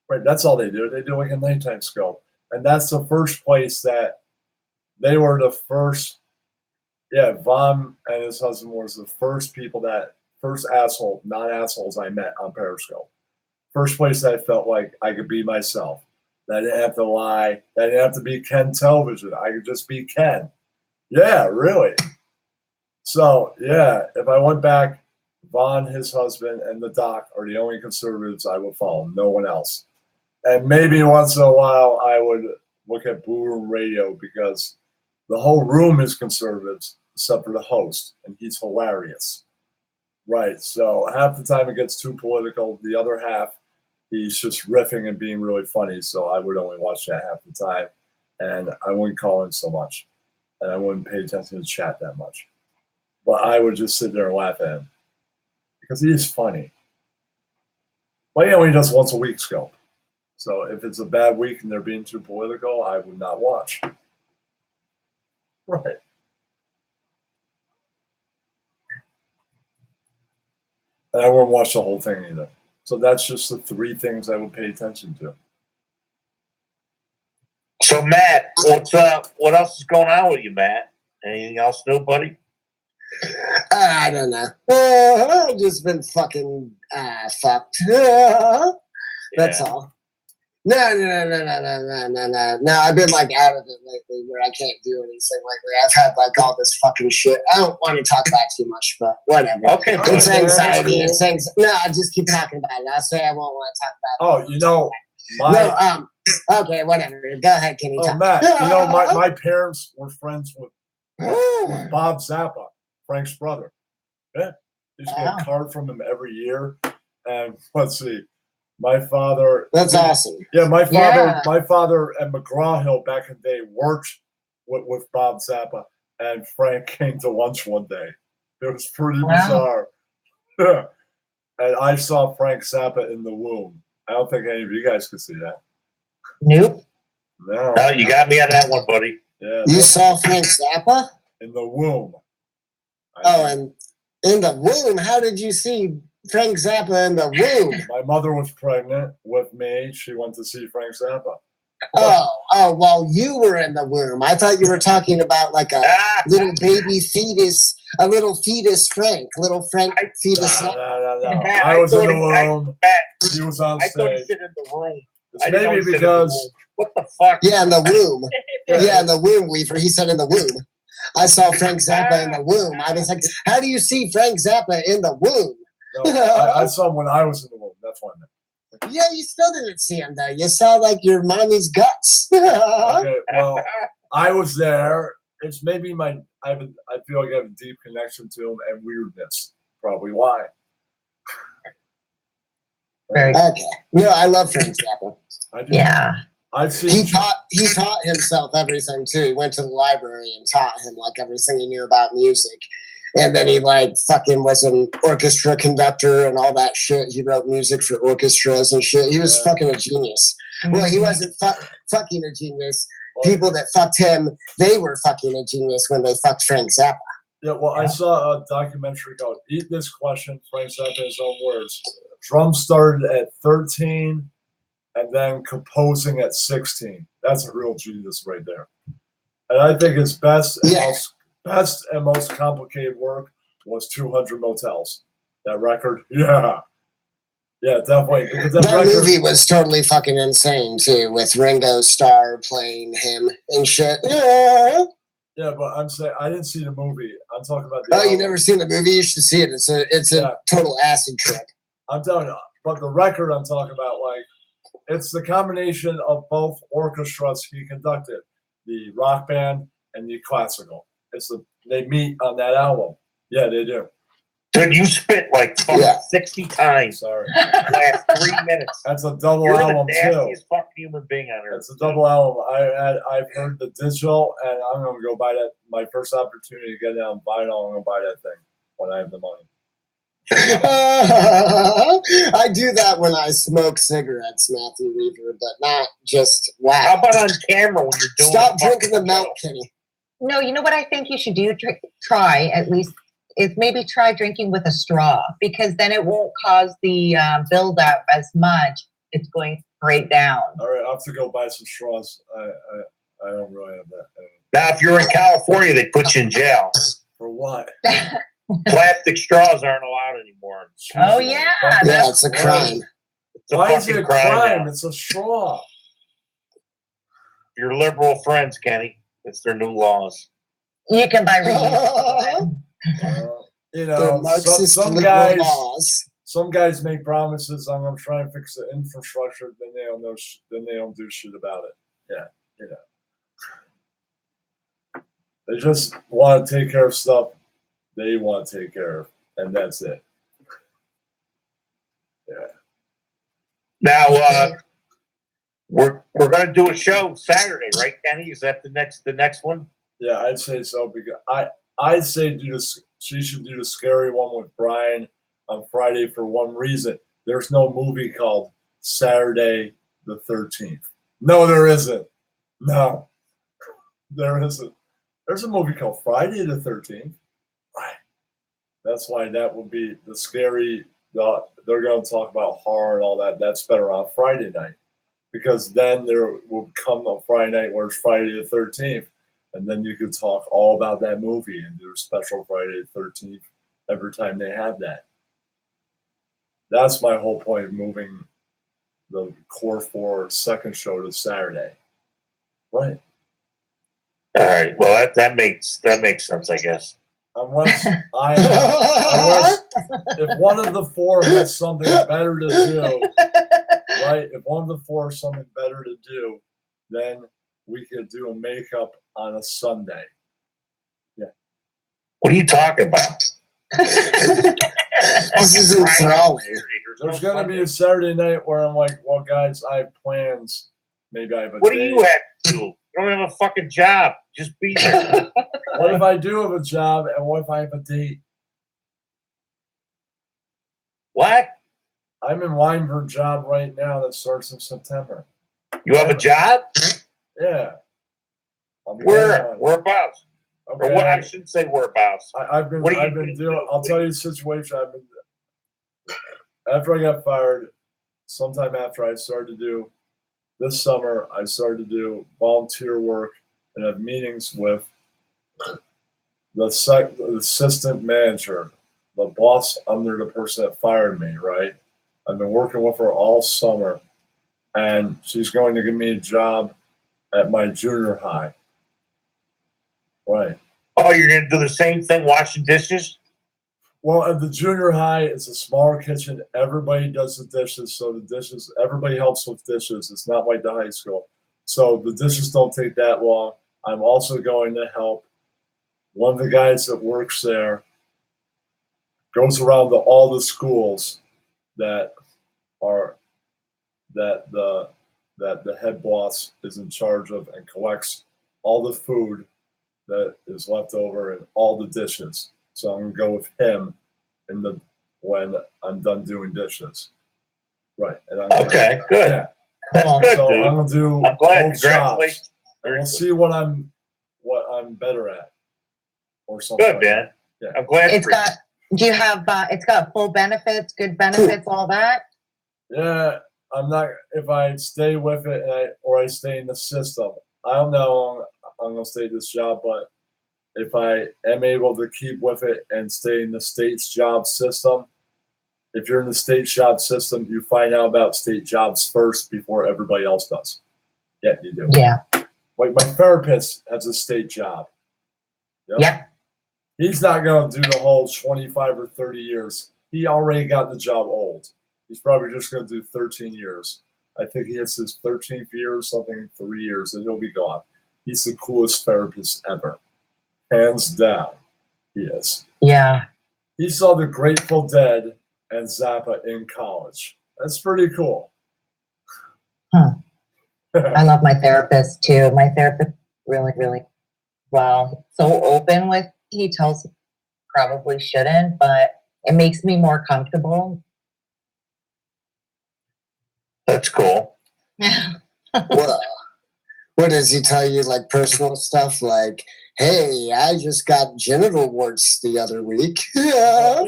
Right, that's all they do. They do like a nighttime scope, and that's the first place that they were the first. Yeah, Von and his husband was the first people first not assholes I met on Periscope. First place that I felt like I could be myself. That I didn't have to lie. That I didn't have to be Ken Television. I could just be Ken. Yeah, really. So, yeah, if I went back, Von, his husband, and the doc are the only conservatives I would follow. No one else. And maybe once in a while I would look at Blue Room Radio because the whole room is conservatives except for the host, and he's hilarious. Right, so half the time it gets too political. The other half, he's just riffing and being really funny, so I would only watch that half the time, and I wouldn't call in so much, and I wouldn't pay attention to the chat that much. But I would just sit there and laugh at him, because he is funny. But he only does once a week scope. So if it's a bad week and they're being too political, I would not watch. Right. And I wouldn't watch the whole thing either. So that's just the three things I would pay attention to. So Matt, what's up? What else is going on with you, Matt? Anything else new, buddy? I don't know. I've just been fucking fucked. That's all. No. I've been like out of it lately where I can't do anything lately. I've had like all this fucking shit. I don't want to talk about it too much, but whatever. Okay. It's anxiety. It's anxiety. No, I just keep talking about it. I'll say I won't want to talk about it. Oh, you know, okay, whatever. Go ahead, Kenny. Oh, Matt, you know, my parents were friends with Bob Zappa, Frank's brother. Yeah. Used to get a card from him every year. And let's see. My father. That's awesome. Yeah, my father and McGraw-Hill back in the day worked with Bob Zappa, and Frank came to lunch one day. It was pretty bizarre. Yeah. And I saw Frank Zappa in the womb. I don't think any of you guys could see that. Nope. No. Oh, you got me on that one, buddy. Yeah. You saw Frank Zappa? In the womb. And in the womb? How did you see Frank Zappa in the womb? My mother was pregnant with me. She went to see Frank Zappa. Oh, well, you were in the womb. I thought you were talking about like a little baby fetus, a little fetus Frank, little Frank fetus. No. I was in the womb. He was on I thought he stage. said in the room. It's maybe because. What the fuck? Yeah, in the womb. Yeah, in the womb, Weaver. He said in the womb. I saw Frank Zappa in the womb. I was like, how do you see Frank Zappa in the womb? No, I saw him when I was in the womb. That's why I meant. Yeah, you still didn't see him though. You saw like your mommy's guts. Okay, well, I was there. It's maybe I feel like I have a deep connection to him and weirdness. Probably why. Okay. No, I love Frank Zappa. I do. Yeah. I've seen. He taught himself everything too. He went to the library and taught him like everything he knew about music. And then he like fucking was an orchestra conductor and all that shit. He wrote music for orchestras and shit. He was fucking a genius. Well, he wasn't fucking a genius. People that fucked him, they were fucking a genius when they fucked Frank Zappa. Yeah, well, I saw a documentary called "Eat This Question." Frank Zappa, in his own words. Drum started at 13, and then composing at 16. That's a real genius right there. And I think his best and most complicated work was 200 Motels. That record, yeah, definitely. That movie was totally fucking insane too, with Ringo Starr playing him and shit. Yeah, but I'm saying I didn't see the movie. I'm talking about the. Oh, you never seen the movie? You should see it. It's a total acid trip. I'm telling you, but the record I'm talking about, like, it's the combination of both orchestras he conducted, the rock band and the classical. They meet on that album. Yeah, they do. Dude, you spit like 60 times. Sorry. Last 3 minutes. That's a double You're album the too. nastiest fucking human being on earth. It's a double album. I've heard the digital, and I'm gonna go buy that. My first opportunity to get it on vinyl, I'm gonna buy that thing. when I have the money. I do that when I smoke cigarettes, Matthew Weaver, but not just whack. How about on camera when you're doing? Stop drinking the milk, Kenny. No, you know what I think you should do? Try at least is maybe try drinking with a straw, because then it won't cause the buildup as much. It's going straight down. All right, I'll have to go buy some straws. I don't really have that. Now, if you're in California, they put you in jail. For what? Plastic straws aren't allowed anymore. Oh yeah, Yeah, it's a crime. It's a Why is it fucking a crime? now. It's a straw. Your liberal friends, Kenny. It's their new laws. you can buy reusable. You The know, Marxist some liberal guys. laws. Some guys make promises. I'm gonna try and fix the infrastructure. Then they don't know. Then they don't do shit about it. Yeah, you know. They just want to take care of stuff they want to take care of, and that's it. Yeah. Now, we're gonna do a show Saturday, right, Kenny? Is that the next one? Yeah, I'd say so because I'd say do this. She should do the scary one with Brian on Friday for one reason. There's no movie called Saturday the 13th. No, there isn't. No, there isn't. There's a movie called Friday the 13th. Right. That's why that would be the scary. They're going to talk about horror and all that. That's better on Friday night, because then there will come a Friday night where it's Friday the 13th, and then you could talk all about that movie and do a special Friday the 13th every time they have that. That's my whole point of moving the Core 4 second show to Saturday. Right. All right. Well, that makes sense, I guess. Unless if one of the four has something better to do, right? If one of the four has something better to do, then we could do a makeup on a Sunday. Yeah. What are you talking about? This is enthralling. There's gonna be a Saturday night where I'm like, well, guys, I have plans. Maybe I have a What do date. you have to do? You don't have a fucking job. Just be there. What if I do have a job, and what if I have a date? What? I'm in line for a job right now that starts in September. You have a job? Yeah. I'll be Where? going on. Whereabouts? Okay. Or what? I shouldn't say whereabouts. I've been What are you doing. gonna do? I'll tell you the situation. I've been after I got fired. Sometime after I started to do this summer, I started to do volunteer work and have meetings with the assistant manager, the boss under the person that fired me. Right. I've been working with her all summer, and she's going to give me a job at my junior high. Right. Oh, you're gonna do the same thing, washing dishes? Well, at the junior high, it's a smaller kitchen. Everybody does the dishes, so the dishes, everybody helps with dishes. It's not like the high school. So the dishes don't take that long. I'm also going to help. One of the guys that works there goes around to all the schools that the head boss is in charge of, and collects all the food that is left over and all the dishes. So I'm gonna go with him when I'm done doing dishes. Right. And Okay, good. Yeah. That's good, So dude. I'm gonna do I'm glad. both jobs. Congratulations. And we'll see what I'm better at. Or something. Good, like man. Yeah. I'm glad. It's for you. got. Do you have? It's got full benefits, good benefits, all that. Yeah, I'm not. If I stay with it or I stay in the system, I don't know how long I'm gonna stay at this job. But if I am able to keep with it and stay in the state's job system, if you're in the state job system, you find out about state jobs first before everybody else does. Yeah, you do. Yeah. Like my therapist has a state job. Yep. Yep. He's not going to do the whole 25 or 30 years. He already got the job old. He's probably just going to do 13 years. I think he hits his 13th year or something in 3 years, and he'll be gone. He's the coolest therapist ever. Hands down, he is. Yeah. He saw the Grateful Dead and Zappa in college. That's pretty cool. I love my therapist too. My therapist really, really well. So open with, he tells probably shouldn't, but it makes me more comfortable. That's cool. What does he tell you? Like personal stuff? Like, hey, I just got genital warts the other week. Yeah.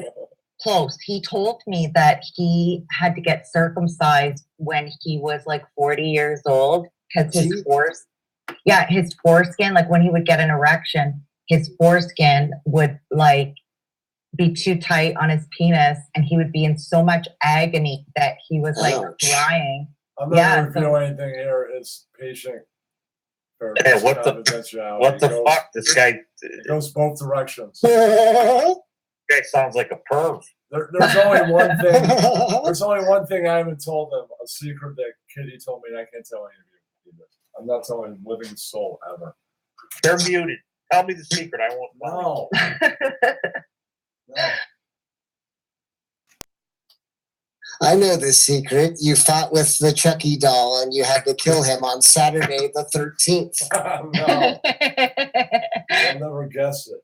Close. He told me that he had to get circumcised when he was like 40 years old because his his foreskin, like when he would get an erection, his foreskin would like be too tight on his penis and he would be in so much agony that he was like crying. I'm not revealing anything here. It's patient. Hey, what the fuck? This guy it goes both directions. Guy sounds like a perv. There's only one thing. There's only one thing I haven't told them. A secret that Kitty told me, and I can't tell any of you either. I'm not telling a living soul ever. They're muted. Tell me the secret. I won't. No. No. I know the secret. You fought with the Chucky doll and you had to kill him on Saturday the 13th. No. I'll never guess it.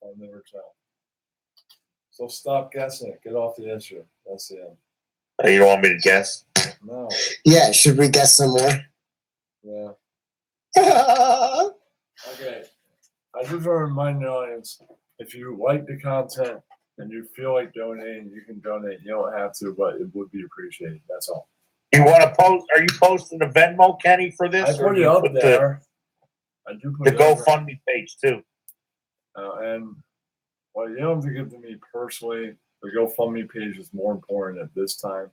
I'll never tell. So stop guessing it. Get off the issue. That's the end. Oh, you don't want me to guess? No. Yeah, should we guess some more? Yeah. Okay. I just want to remind the audience, if you like the content and you feel like donating, you can donate. You don't have to, but it would be appreciated. That's all. You want to post? Are you posting a Venmo, Kenny, for this? I put it up there. I do put the it up there. GoFundMe page too. And well, you don't have to give to me personally. The GoFundMe page is more important at this time.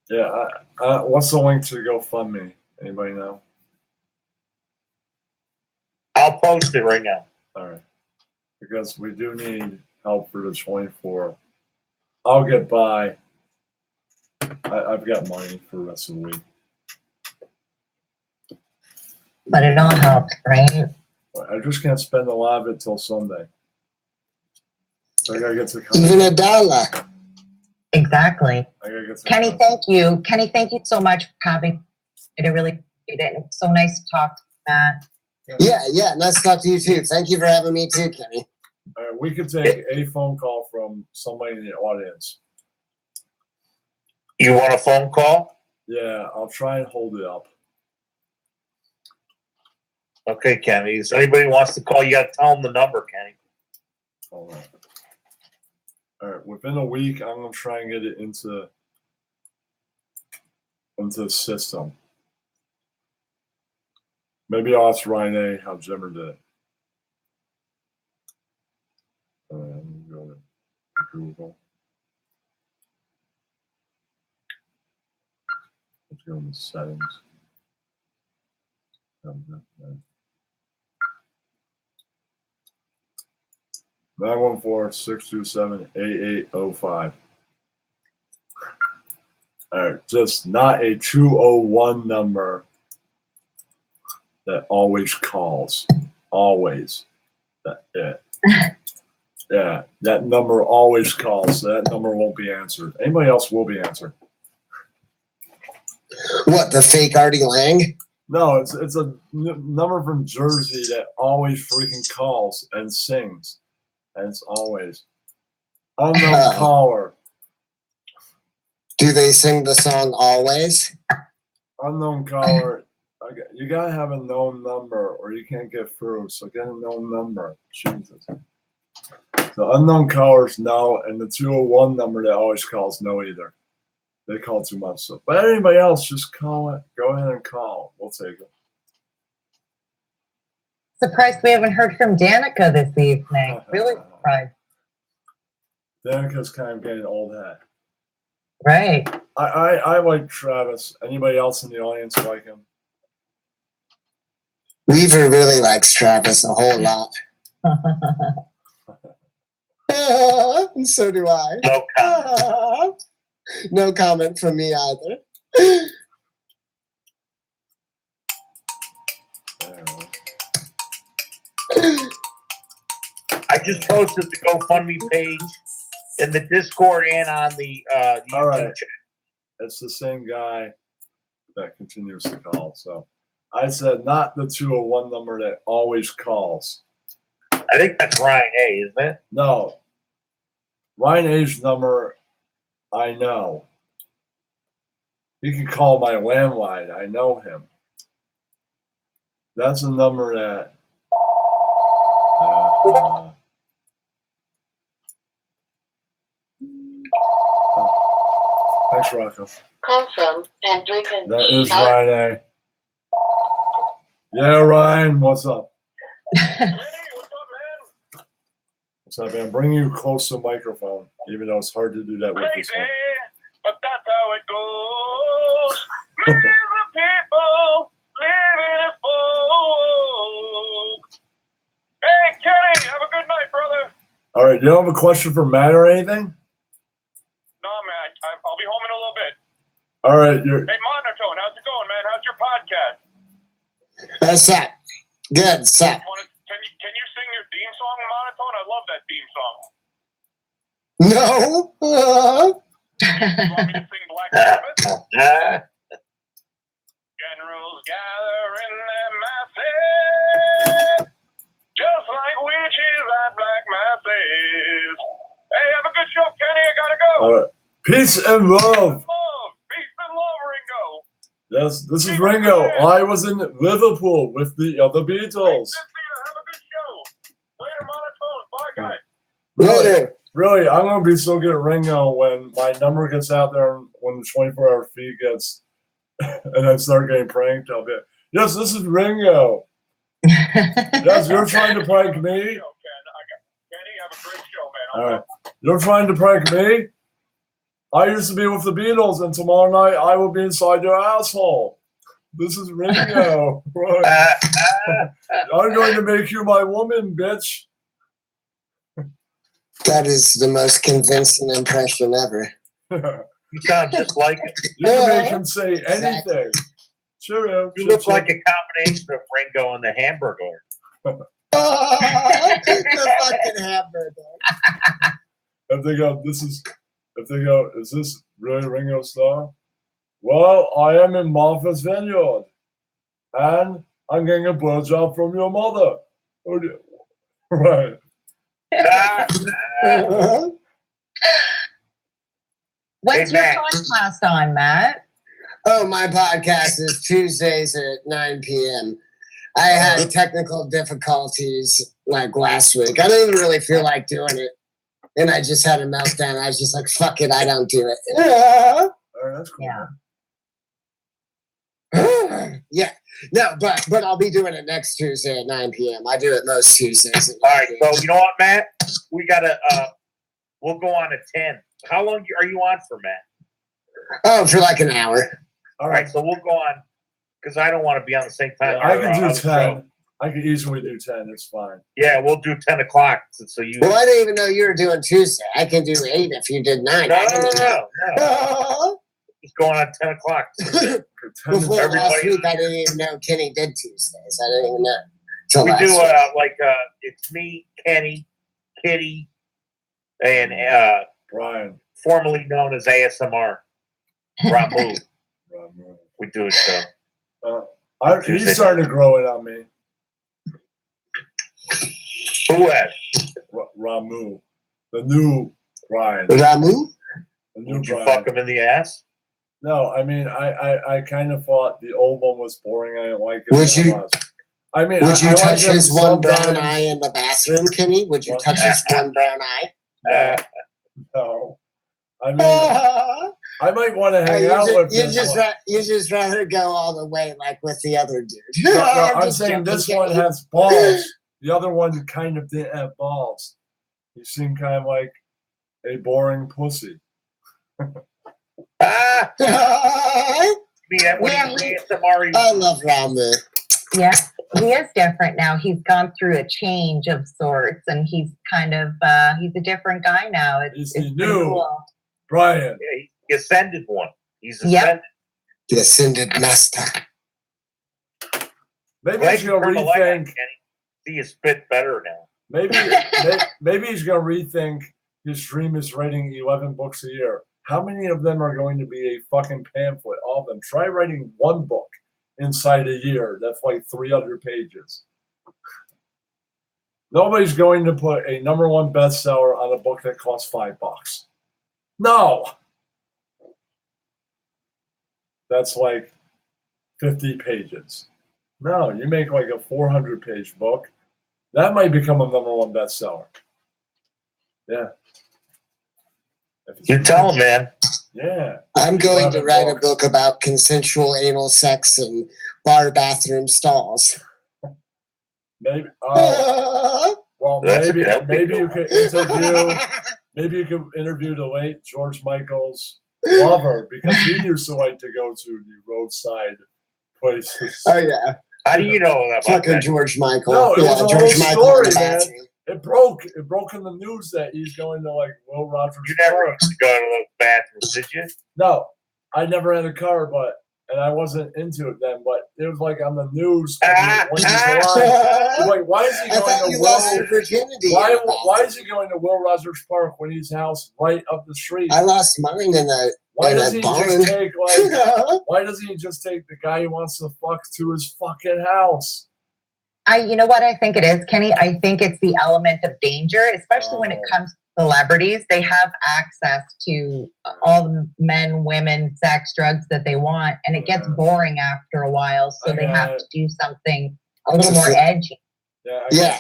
Yeah. What's the link to the GoFundMe? Anybody know? I'll post it right now. All right. Because we do need help for the 24. I'll get by. I've got money for the rest of the week. But it all helps, right? I just can't spend a lot of it till Sunday. So I gotta get to even $1. Exactly. I gotta get to Kenny, thank you. Kenny, thank you so much for having. I really appreciate it. It's so nice to talk to you, Matt. Yeah. Nice to talk to you too. Thank you for having me too, Kenny. All right, we could take a phone call from somebody in the audience. You want a phone call? Yeah, I'll try and hold it up. Okay, Kenny. If anybody wants to call, you got to tell them the number, Kenny. All right. Within a week, I'm gonna try and get it into the system. Maybe I'll ask Ryan how Jimmer did it. Let me go to Google. Let's go in the settings. 914-627-8805. All right, just not a 201 number that always calls. Always. Yeah, that number always calls. So that number won't be answered. Anybody else will be answered. What, the fake Artie Lang? No, it's a number from Jersey that always freaking calls and sings. And it's always unknown caller. Do they sing the song Always? Unknown caller. Okay, you gotta have a known number or you can't get through. So get a known number. Jesus. The unknown callers no, and the 201 number that always calls no either. They call too much. So, but anybody else, just call it. Go ahead and call. We'll take it. Surprised we haven't heard from Danica this evening. Really surprised. Danica's kind of getting old hat. Right. I like Travis. Anybody else in the audience like him? Weaver really likes Travis a whole lot. So do I. No comment. No comment from me either. I just posted the GoFundMe page in the Discord and on the All right. YouTube chat. It's the same guy that continues to call. So I said not the 201 number that always calls. I think that's Ryan A, isn't it? No. Ryan A's number, I know. He can call my landline. I know him. That's a number that. Thanks, Rocco. Come from and drinking. That is Ryan A. Yeah, Ryan, what's up? Hey, what's up, man? What's up, man? Bring you close to the microphone, even though it's hard to do that with this Crazy, one. but that's how it goes. Millions of people living in folk. Hey, Kenny, have a good night, brother. All right, you don't have a question for Matt or anything? No, man, I'll be home in a little bit. All right, you're. Hey, Monotone, how's it going, man? How's your podcast? That's that. Good. So, Can you sing your theme song, Monotone? I love that theme song. no. You want me to sing Black Sabbath? Generals gather in their masses, just like witches at black masses. Hey, have a good show, Kenny. I gotta go. All right. Peace and love. Love, peace and love, Ringo. Yes, this is Ringo. I was in Liverpool with the other Beatles. Have a good show. Later, Monotone. Bye, guys. Later. Really, I'm going to be so good at Ringo when my number gets out there, when the 24-hour feed gets, and I start getting pranked. I'll be, yes, this is Ringo. Yes, you're trying to prank me? Kenny, have a great show, man. All right. You're trying to prank me? I used to be with the Beatles, and tomorrow night I will be inside your asshole. This is Ringo. Right. I'm going to make you my woman, bitch. That is the most convincing impression ever. You sound just like it. You can make him say anything. Cheerio. You look like a combination of Ringo and the Hamburglar. The fucking hamburger. If they go, is this really Ringo Starr? Well, I am in Martha's Vineyard, and I'm getting a blowjob from your mother. Right. What's Hey, your Matt. podcast on, Matt? Oh, my podcast is Tuesdays at 9 p.m. I had technical difficulties like last week. I didn't even really feel like doing it. And I just had a meltdown. I was just like, fuck it, I don't do it. All right, that's cool. Yeah. Yeah. No, but I'll be doing it next Tuesday at 9 p.m. I do it most Tuesdays. All right, so you know what, Matt? We gotta. We'll go on at 10. How long are you on for, Matt? Oh, for like an hour. All right, so we'll go on because I don't want to be on the same time. I can on do the show. 10. I can easily do 10. It's fine. Yeah, we'll do 10 o'clock. So you. Well, I didn't even know you were doing Tuesday. I can do 8 if you did 9. No. No. It's going on 10 o'clock. For 10 Before is- Everybody- last week, I didn't even know Kenny did Tuesdays. I didn't even know. Till We last do week. it's me, Kenny, Kitty, and Brian. formerly known as ASMR, Ramu. We do it so. He's starting to grow it on me. Who has? Ramu. The new Brian. Ramu? The new Would you Brian. fuck him in the ass? No, I mean, I kind of thought the old one was boring. I didn't like it. Would that you- much. I mean, Would you I like touch him his one brown sometimes. eye in the bathroom, Kenny? Would you What? touch his one brown eye? No. I mean, I might want to hang out with him. You just rather go all the way like with the other dude. No, I'm just saying joking, this one Kenny. has balls. The other one kind of didn't have balls. He seemed kind of like a boring pussy. Ah! I Me and when Yeah, you ASMR, love Ramu. Yeah, he is different now. He's gone through a change of sorts, and he's kind of he's a different guy now. He's It's the pretty new cool. Brian. he ascended one. He's Yep. ascended. The Ascended Master. Maybe Thank he's you gonna for the light on, rethink. Kenny. See you spit better now. Maybe he's gonna rethink his dream is writing 11 books a year. How many of them are going to be a fucking pamphlet? All of them. Try writing one book inside a year. That's like 300 pages. Nobody's going to put a #1 bestseller on a book that costs $5. No. That's like 50 pages. No, you make like a 400-page book. That might become a #1 bestseller. Yeah. You tell him, man. Yeah. I'm going to 11 write a books. book about consensual anal sex and bar bathroom stalls. Maybe. Oh, well, That's maybe okay. maybe you could interview. Maybe you could interview the late George Michael's lover, because he used to like to go to the roadside places. Oh yeah, How do you know about fucking that? George Michael. No, it yeah, was a George whole Michael story, in the man. bathroom. It broke in the news that he's going to like Will Rogers You never Park. used to go to those bathrooms, did you? No, I never had a car, and I wasn't into it then. But it was like on the news when he's alive. Like, why is he I going thought to you lost Will? your virginity. Why is he going to Will Rogers Park when his house right up the street? I lost mine in the. Why in doesn't a he barn. just take like? Why doesn't he just take the guy he wants to fuck to his fucking house? You know what I think it is, Kenny? I think it's the element of danger, especially when it comes to celebrities. They have access to all the men, women, sex, drugs that they want, and it gets boring after a while. So they have to do something a little more edgy. Yeah.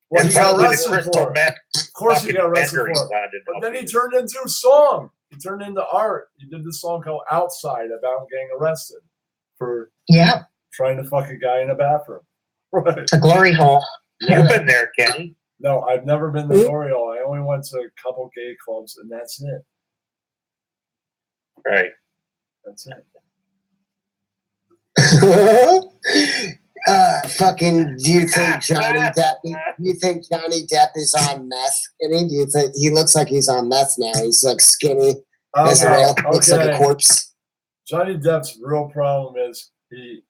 Well, And he got probably the arrested crystal for it. meth. Of course, he got arrested Bender for it. sounded But then he healthy. turned into a song. He turned into art. He did this song called "Outside" about him getting arrested for trying to fuck a guy in a bathroom. Right. It's a glory hole. You've been there, Kenny. No, I've never been to glory hole. I only went to a couple gay clubs, and that's it. Right. That's it. Fucking, do you think Johnny Depp? Do you think Johnny Depp is on meth? Do you think he looks like he's on meth now? He's like skinny as a rail. Looks like a corpse. Johnny Depp's real problem is he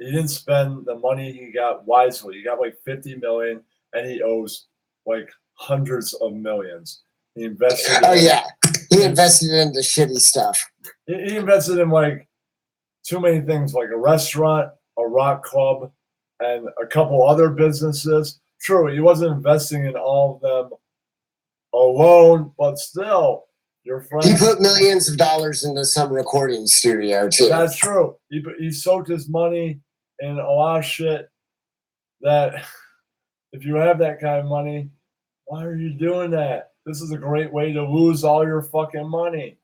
didn't spend the money he got wisely. He got like $50 million, and he owes like hundreds of millions. He invested. He invested in the shitty stuff. He invested in like too many things, like a restaurant, a rock club, and a couple other businesses. True, he wasn't investing in all of them alone, but still, your friend. He put millions of dollars into some recording studio too. That's true. He soaked his money in a lot of shit that if you have that kind of money, why are you doing that? This is a great way to lose all your fucking money.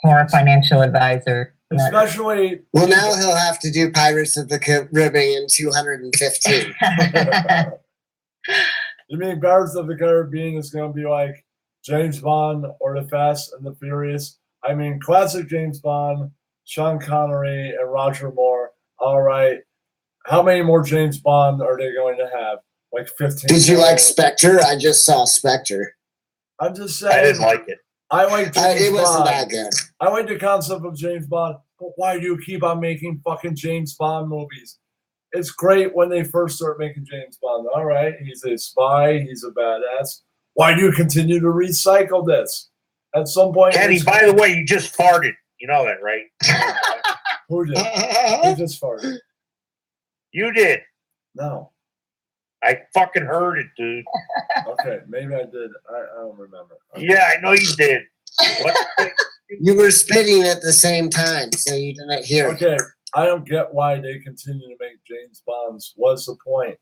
Or a financial advisor. Especially. Well, now he'll have to do Pirates of the Caribbean 215. You mean Pirates of the Caribbean is going to be like James Bond or The Fast and the Furious? I mean, classic James Bond, Sean Connery, and Roger Moore. All right. How many more James Bond are they going to have? Like 15? Did you like Spectre? I just saw Spectre. I'm just saying. I didn't like it. I like James It wasn't Bond. that good. I like the concept of James Bond, but why do you keep on making fucking James Bond movies? It's great when they first start making James Bond. All right, he's a spy, he's a badass. Why do you continue to recycle this? At some point, Kenny, by the way, you just farted. You know that, right? Who did? Who just farted? You did. No. I fucking heard it, dude. Okay, maybe I did. I don't remember. Okay. Yeah, I know you did. What? You were spitting at the same time, so you didn't hear it. Okay, I don't get why they continue to make James Bonds. What's the point?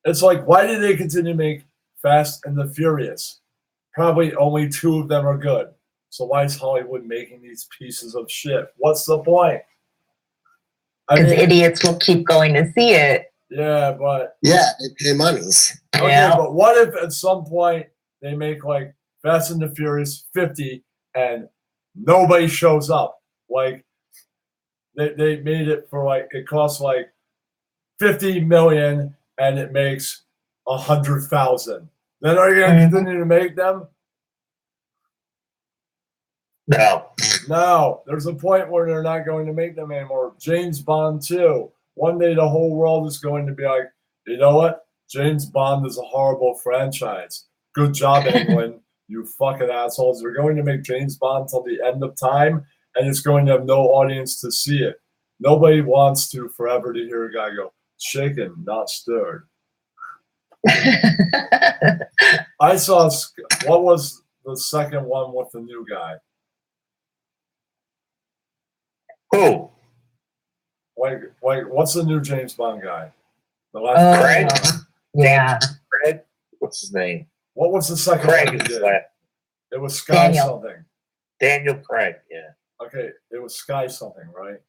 It's like, why do they continue to make Fast and the Furious? Probably only 2 of them are good. So why is Hollywood making these pieces of shit? What's the point? Because idiots will keep going to see it. Yeah, but yeah, they pay monies. Okay, but what if at some point they make like Fast and the Furious 50 and nobody shows up? Like they made it for like it costs like 50 million and it makes 100,000. Then are you gonna continue to make them? No. There's a point where they're not going to make them anymore. James Bond 2. One day the whole world is going to be like, you know what? James Bond is a horrible franchise. Good job, England. You fucking assholes. They're going to make James Bond till the end of time, and it's going to have no audience to see it. Nobody wants to forever to hear a guy go, shaken, not stirred. I saw, what was the second one with the new guy? Who? What's the new James Bond guy? The Oh, last Craig? yeah. Craig? What's his name? What was the second Craig one he is his did? last. It was Sky Daniel. something. Daniel Craig. Yeah. Okay, it was Sky something, right?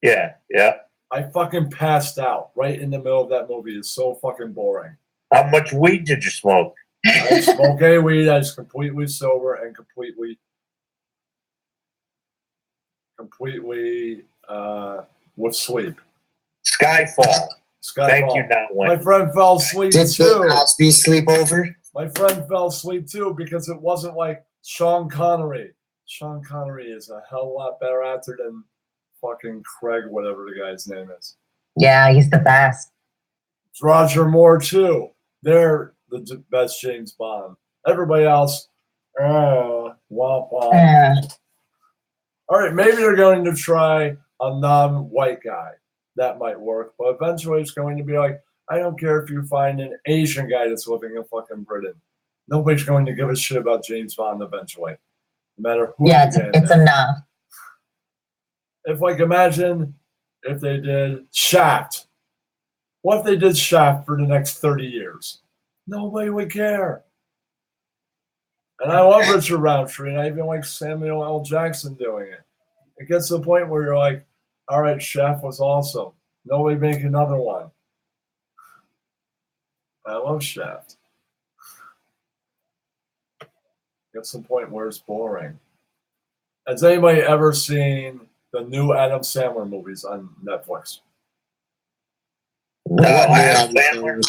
Yeah. Yeah. I fucking passed out right in the middle of that movie. It's so fucking boring. How much weed did you smoke? I smoke any weed. I was completely sober and completely with sleep. Skyfall. Thank you, Skyfall. now My Wendy. friend fell asleep Did Bill too. Cosby sleep over? My friend fell asleep too because it wasn't like Sean Connery. Sean Connery is a hell of a lot better actor than fucking Craig, whatever the guy's name is. Yeah, he's the best. It's Roger Moore too. They're the best James Bond. Everybody else, womp womp. All right, maybe they're going to try a non-white guy. That might work, but eventually it's going to be like, I don't care if you find an Asian guy that's living in fucking Britain. Nobody's going to give a shit about James Bond eventually, no matter who. Yeah, you get in it's there. enough. If like imagine if they did Shaft. What if they did Shaft for the next 30 years? Nobody would care. And I love Richard Roundtree, and I even like Samuel L. Jackson doing it. It gets to the point where you're like, all right, Shaft was awesome. Nobody make another one. I love Shaft. Gets to the point where it's boring. Has anybody ever seen the new Adam Sandler movies on Netflix? No, Adam Sandler.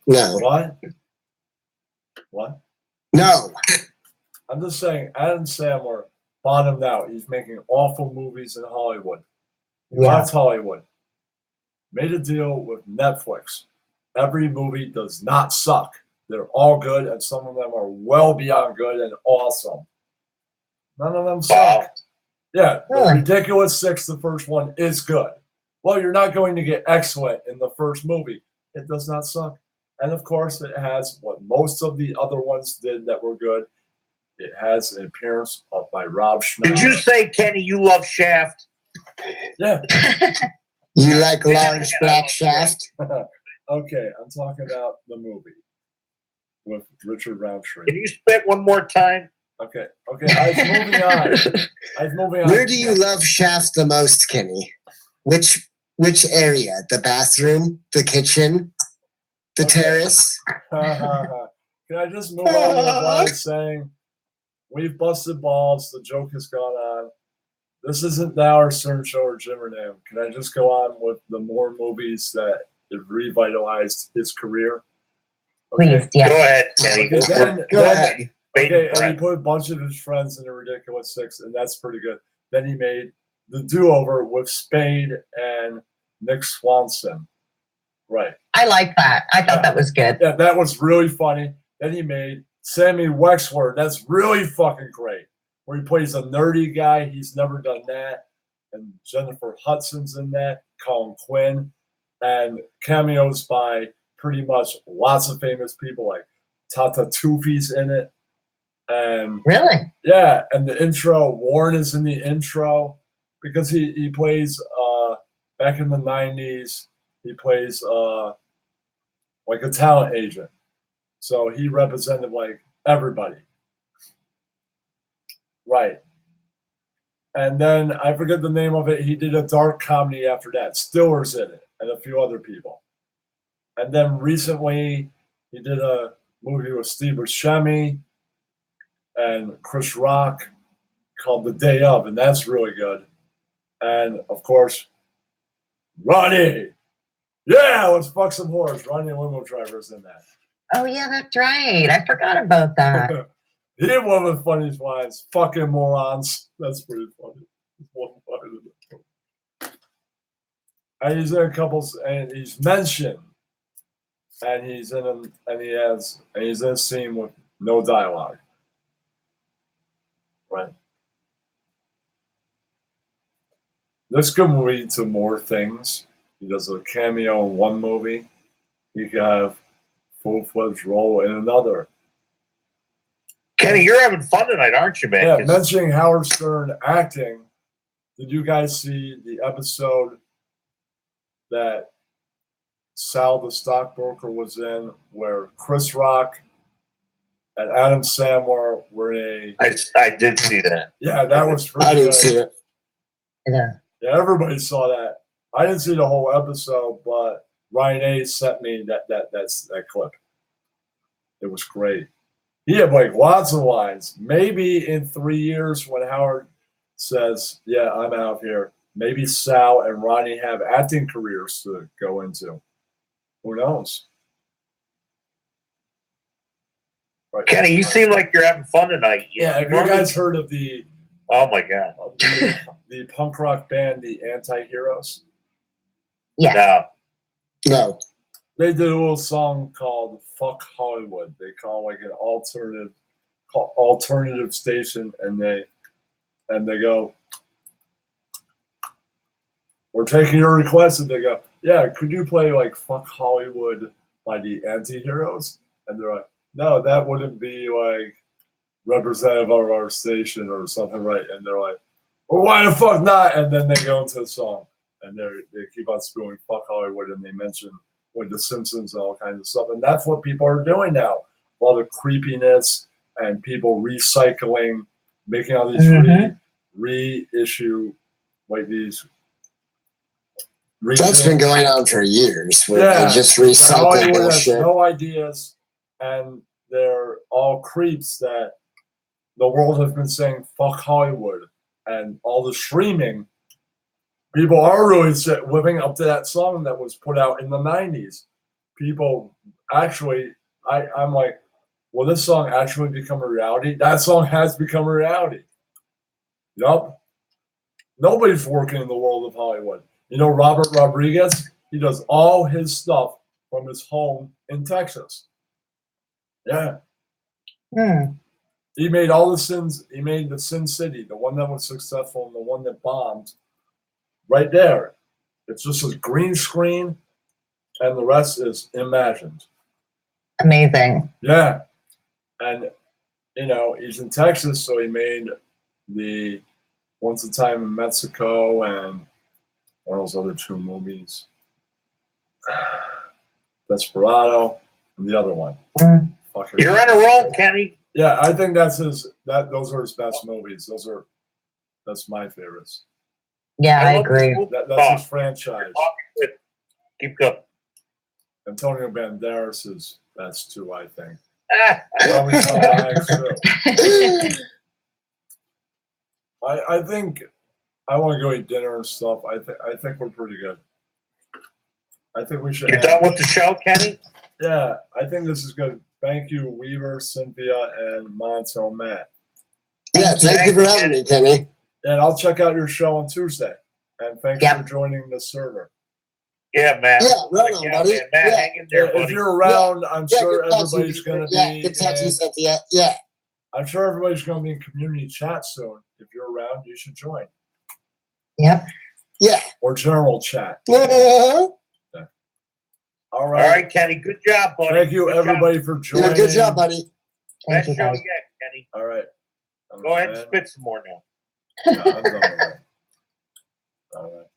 No. What? What? No. I'm just saying, Adam Sandler bottomed out. He's making awful movies in Hollywood. He Yeah. left Hollywood. Made a deal with Netflix. Every movie does not suck. They're all good, and some of them are well beyond good and awesome. None of them suck. Wow. Yeah, Really? The Ridiculous Six, the first one, is good. Well, you're not going to get excellent in the first movie. It does not suck. And of course, it has what most of the other ones did that were good. It has an appearance by Rob Schneider. Did you say, Kenny, you love Shaft? Yeah. You like large black shaft? Okay, I'm talking about the movie with Richard Roundtree. Can you spit one more time? Okay, I was moving on. Where do you love Shaft the most, Kenny? Which area? The bathroom? The kitchen? The Okay. terrace? Can I just move on to what Brian is saying? We've busted balls. The joke has gone on. This isn't now our Stern Show or Jim or Nam. Can I just go on with the more movies that have revitalized his career? Okay. Please, yeah. Go ahead, Kenny. Okay, Go ahead. Okay, and he put a bunch of his friends in the Ridiculous Six, and that's pretty good. Then he made the do-over with Spade and Nick Swanson. Right. I like that. I thought that was good. Yeah, that was really funny. Then he made Sammy Wexler. That's really fucking great. Where he plays a nerdy guy. He's never done that. And Jennifer Hudson's in that. Colin Quinn. And cameos by pretty much lots of famous people like Tata Tufi's in it. And Really? yeah, and the intro, Warren is in the intro because he plays back in the 90s, he plays like a talent agent. So he represented like everybody. Right. And then I forget the name of it. He did a dark comedy after that. Stiller's in it and a few other people. And then recently he did a movie with Steve Buscemi and Chris Rock called The Day Of, and that's really good. And of course, Ronnie. Yeah, let's fuck some whores. Ronnie Limo Driver's in that. Oh, yeah, that's right. I forgot about that. He had one of the funniest lines. Fucking morons. That's pretty funny. One line in it. And he's in a couple, and he's mentioned, and he's in a, and he's in a scene with no dialogue. Right. this could lead to more things. He does a cameo in one movie. He could have full-fledged role in another. Kenny, you're having fun tonight, aren't you, man? Yeah, 'Cause- mentioning Howard Stern acting, did you guys see the episode that Sal the stockbroker was in, where Chris Rock and Adam Sandler were in a? I did see that. Yeah, that was pretty I didn't good. see it. Yeah. Yeah, everybody saw that. I didn't see the whole episode, but Ryan A sent me that clip. It was great. He had like lots of lines. Maybe in 3 years, when Howard says, "Yeah, I'm out here," maybe Sal and Ronnie have acting careers to go into. Who knows? Right. Kenny, you seem like you're having fun tonight. Yeah, have you normally- guys heard of the Oh my God. the punk rock band, the Anti-Heroes? Yeah. No. No. They did a little song called "Fuck Hollywood." They call like an alternative station, and they go, "We're taking your request," and they go, "Yeah, could you play like "Fuck Hollywood" by the Anti-Heroes?" And they're like, "No, that wouldn't be like representative of our station or something, right?" And they're like, "Well, why the fuck not?" And then they go into the song, and they keep on spewing "Fuck Hollywood," and they mention with The Simpsons and all kinds of stuff. And that's what people are doing now. All the creepiness and people recycling, making all these reissue, like these. That's been going on for years. Where Yeah. they just But recycle Hollywood has bullshit. no ideas, and they're all creeps that the world has been saying "fuck Hollywood," and all the streaming. People are really living up to that song that was put out in the 90s. People actually, I'm like, will this song actually become a reality? That song has become a reality. Yup. Nobody's working in the world of Hollywood. You know, Robert Rodriguez, he does all his stuff from his home in Texas. Yeah. He made all the sins. He made the Sin City, the one that was successful and the one that bombed. Right there. It's just a green screen, and the rest is imagined. Amazing. Yeah. And, you know, he's in Texas, so he made the Once a Time in Mexico and one of those other two movies. Desperado and the other one. Mm. Fuck it. You're on a roll, Kenny. Yeah, I think those are his best movies. That's my favorites. Yeah, I love agree. this That's his franchise. Keep going. Antonio Banderas is best too, I think. Ah, Probably Tom Hanks, too. I think I want to go eat dinner and stuff. I think we're pretty good. I think we should. You're done with the show, Kenny? Yeah, I think this is good. Thank you, Weaver, Cynthia, and Montel Matt. Yeah, thank you for having me, Kenny. And I'll check out your show on Tuesday. And thanks Yep. for joining the server. Yeah, man. Yeah, right on, buddy. Man. Matt, Yeah. hang in there, If buddy. you're around, I'm Yeah, sure good talk to you. everybody's going to Yeah, be. good talk to you, in- Cynthia. Yeah. I'm sure everybody's going to be in community chat soon. If you're around, you should join. Yep. Yeah. Or general chat. Yeah, All All right. right, Kenny. Good job, buddy. Thank you, Good job. everybody, for joining. good job, buddy. Best Thank you, show guys. yet, Kenny. All right. Go ahead and spit some more now. Yeah, I'm done with that. All right.